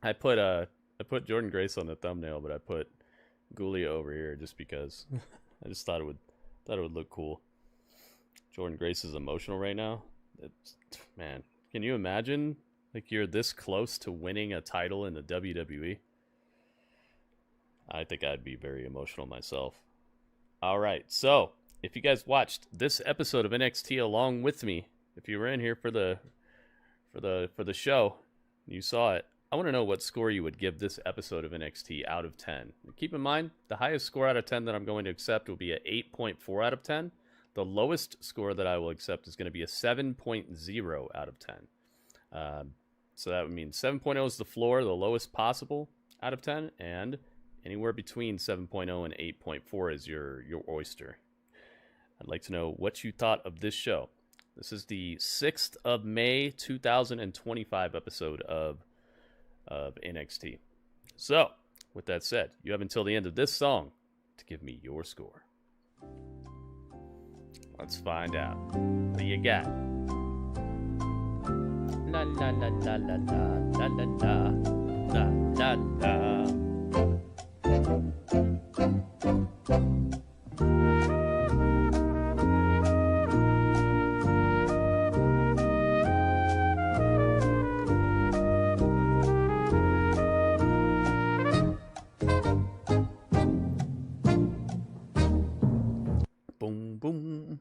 A: I put Jordynne Grace on the thumbnail, but I put Giulia over here just because I just thought it would look cool. Jordynne Grace is emotional right now. Man, can you imagine? Like, you're this close to winning a title in the WWE. I think I'd be very emotional myself. All right, so if you guys watched this episode of NXT along with me, if you were in here for the show, you saw it. I want to know what score you would give this episode of NXT out of 10. Keep in mind, the highest score out of 10 that I'm going to accept will be an 8.4 out of 10. The lowest score that I will accept is going to be a 7.0 out of 10. So that would mean 7.0 is the floor, the lowest possible out of 10, and anywhere between 7.0 and 8.4 is your oyster. I'd like to know what you thought of this show. This is the 6th of May 2025 episode of NXT. So, with that said, you have until the end of this song to give me your score. Let's find out. What do you got? La la la la la la la la la la. Boom, boom.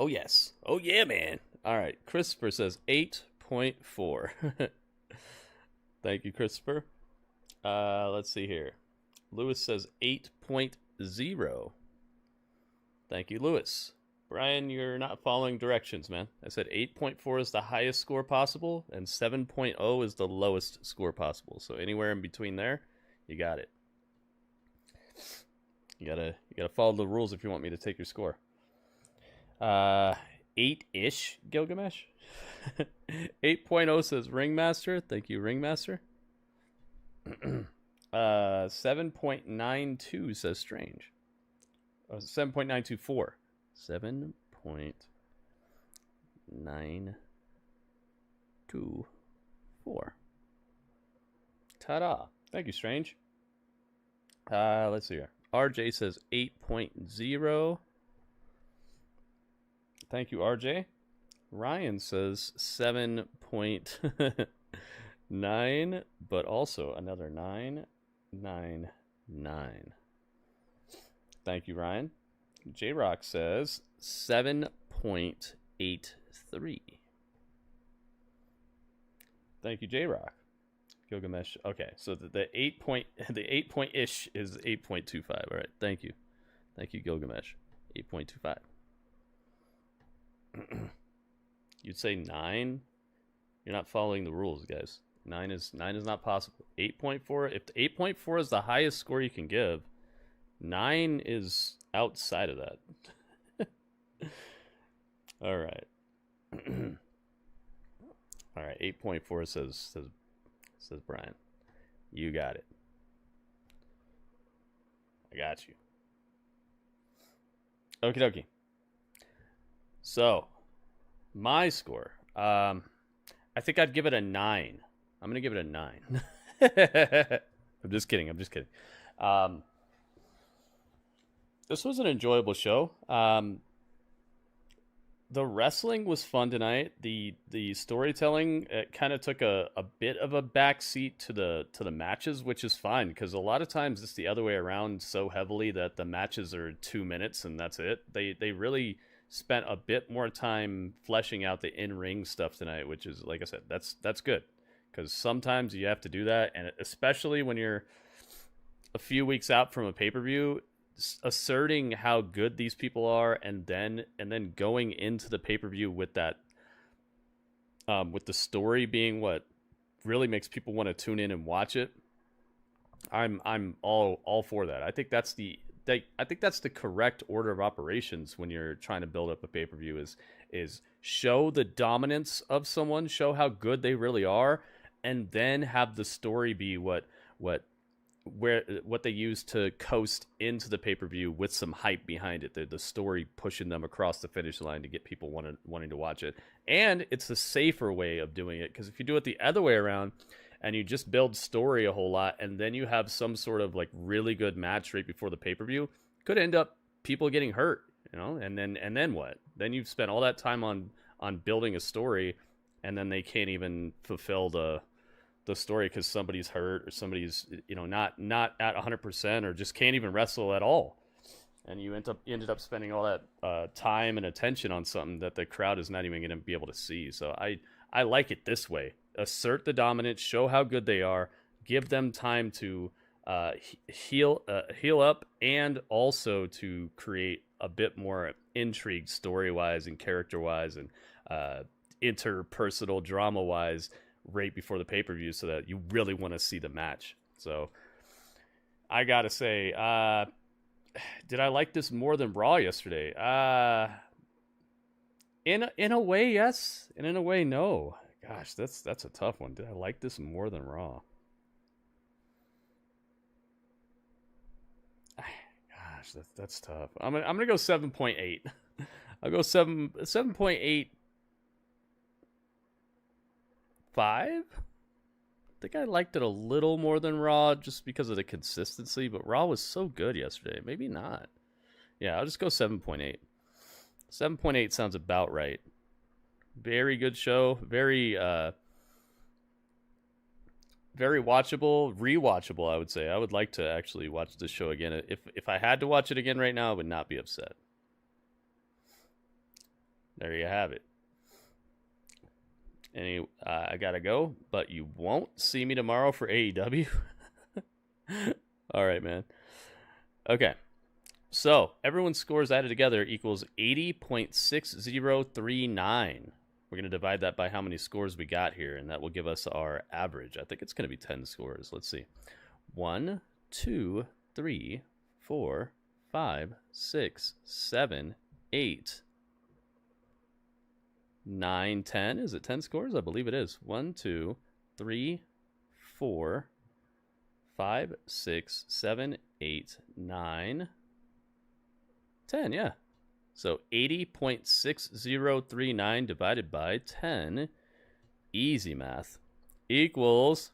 A: Oh, yes. Oh, yeah, man. All right. Christopher says 8.4. Thank you, Christopher. Let's see here. Lewis says 8.0. Thank you, Lewis. Brian, you're not following directions, man. I said 8.4 is the highest score possible, and 7.0 is the lowest score possible. So anywhere in between there, you got it. You gotta follow the rules if you want me to take your score. 8-ish, Gilgamesh. 8.0 says Ringmaster. Thank you, Ringmaster. 7.92 says Strange. 7.924. 7.924. Ta-da. Thank you, Strange. Let's see here. RJ says 8.0. Thank you, RJ. Ryan says 7.9, but also another 999. Thank you, Ryan. J-Rock says 7.83. Thank you, J-Rock. Gilgamesh. Okay, so the 8 point ish is 8.25. All right, thank you. Thank you, Gilgamesh. 8.25. You'd say 9? You're not following the rules, guys. 9 is not possible. 8.4, if 8.4 is the highest score you can give, 9 is outside of that. All right. All right, 8.4 says Brian. You got it. I got you. Okie dokie. So, my score. I think I'd give it a 9. I'm going to give it a 9. I'm just kidding. This was an enjoyable show. The wrestling was fun tonight. The storytelling, it kind of took a bit of a backseat to the matches, which is fine because a lot of times it's the other way around so heavily that the matches are 2 minutes and that's it. They really spent a bit more time fleshing out the in-ring stuff tonight, which is, like I said, that's good because sometimes you have to do that, and especially when you're a few weeks out from a pay-per-view, asserting how good these people are, and then going into the pay-per-view with that, with the story being what really makes people want to tune in and watch it. I'm all for that. I think that's the correct order of operations when you're trying to build up a pay-per-view is show the dominance of someone, show how good they really are, and then have the story be what they use to coast into the pay-per-view with some hype behind it. The story pushing them across the finish line to get people wanting to watch it. And it's a safer way of doing it, because if you do it the other way around and you just build story a whole lot and then you have some sort of like really good match right before the pay-per-view, could end up people getting hurt, and then what? Then you've spent all that time on building a story and then they can't even fulfill the story because somebody's hurt or somebody's not at 100% or just can't even wrestle at all, and you ended up spending all that time and attention on something that the crowd is not even going to be able to see. So I like it this way. Assert the dominance, show how good they are, give them time to heal up, and also to create a bit more intrigue story-wise and character-wise and interpersonal drama-wise right before the pay-per-view, so that you really want to see the match. So I gotta say, did I like this more than Raw yesterday? In a way, yes, and in a way, no. Gosh, that's a tough one. Did I like this more than Raw? Gosh, that's tough. I'm gonna go 7.8. I'll go 7.85. I think I liked it a little more than Raw just because of the consistency, but Raw was so good yesterday. Maybe not. Yeah, I'll just go 7.8. 7.8 sounds about right. Very good show. Very watchable, rewatchable, I would say. I would like to actually watch this show again. If I had to watch it again right now, I would not be upset. There you have it. I gotta go, but you won't see me tomorrow for AEW. All right, man. Okay. So, everyone's scores added together equals 80.6039. We're going to divide that by how many scores we got here, and that will give us our average. I think it's going to be 10 scores. Let's see. 1, 2, 3, 4, 5, 6, 7, 8, 9, 10. Is it 10 scores? I believe it is. 1, 2, 3, 4, 5, 6, 7, 8, 9, 10. Yeah. So 80.6039 divided by 10, easy math, equals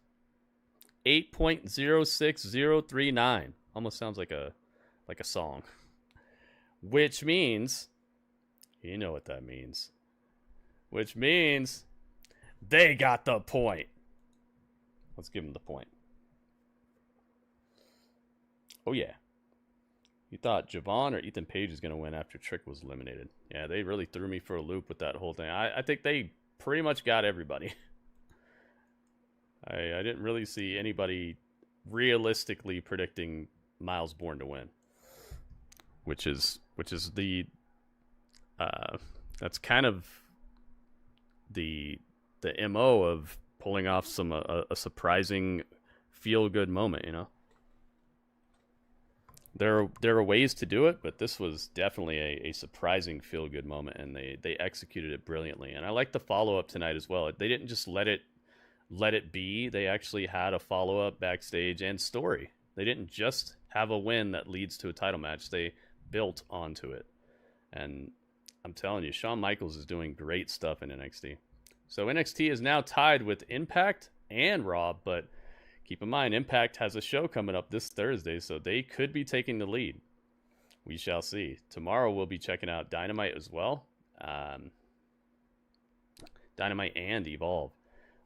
A: 8.06039. Almost sounds like a song. Which means You know what that means. Which means they got the point. Let's give them the point. Oh, yeah. You thought Javon or Ethan Page is going to win after Trick was eliminated. Yeah, they really threw me for a loop with that whole thing. I think they pretty much got everybody. I didn't really see anybody realistically predicting Miles Bourne to win. Which is the that's kind of the MO of pulling off a surprising feel-good moment, you know? There are ways to do it, but this was definitely a surprising feel-good moment, and they executed it brilliantly. And I like the follow-up tonight as well. They didn't just let it be. They actually had a follow-up backstage and story. They didn't just have a win that leads to a title match. They built onto it. And I'm telling you, Shawn Michaels is doing great stuff in NXT. So NXT is now tied with Impact and Raw, but keep in mind, Impact has a show coming up this Thursday, so they could be taking the lead. We shall see. Tomorrow we'll be checking out Dynamite as well. Dynamite and Evolve.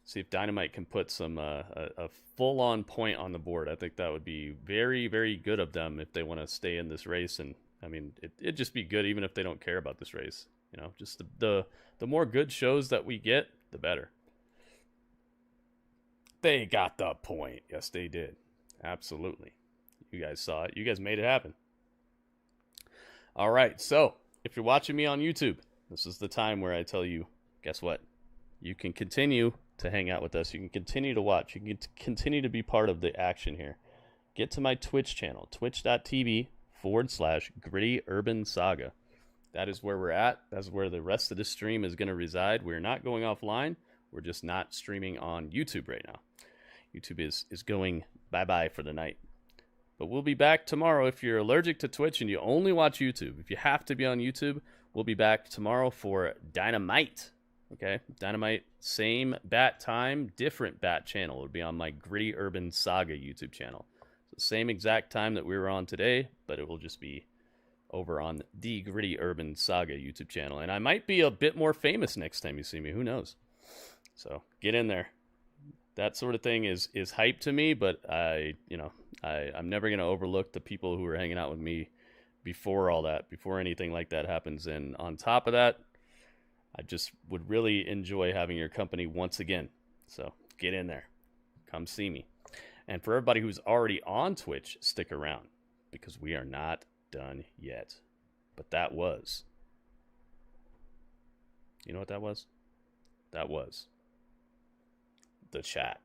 A: See if Dynamite can put some a full-on point on the board. I think that would be very, very good of them if they want to stay in this race. And I mean, it'd just be good even if they don't care about this race. You know, just the more good shows that we get, the better. They got the point. Yes, they did. Absolutely. You guys saw it. You guys made it happen. All right. So if you're watching me on YouTube, this is the time where I tell you, guess what? You can continue to hang out with us. You can continue to watch. You can continue to be part of the action here. Get to my Twitch channel, twitch.tv/GrittyUrbanSaga. That is where we're at. That's where the rest of the stream is going to reside. We're not going offline. We're just not streaming on YouTube right now. YouTube is going bye-bye for the night. But we'll be back tomorrow. If you're allergic to Twitch and you only watch YouTube, if you have to be on YouTube, we'll be back tomorrow for Dynamite. Okay? Dynamite, same bat time, different bat channel. It'll be on my Gritty Urban Saga YouTube channel. So same exact time that we were on today, but it will just be over on the Gritty Urban Saga YouTube channel. And I might be a bit more famous next time you see me. Who knows? So get in there. That sort of thing is hype to me, but I'm never going to overlook the people who are hanging out with me before all that, before anything like that happens. And on top of that, I just would really enjoy having your company once again. So get in there. Come see me. And for everybody who's already on Twitch, stick around because we are not done yet. But that was... You know what that was? That was the chat.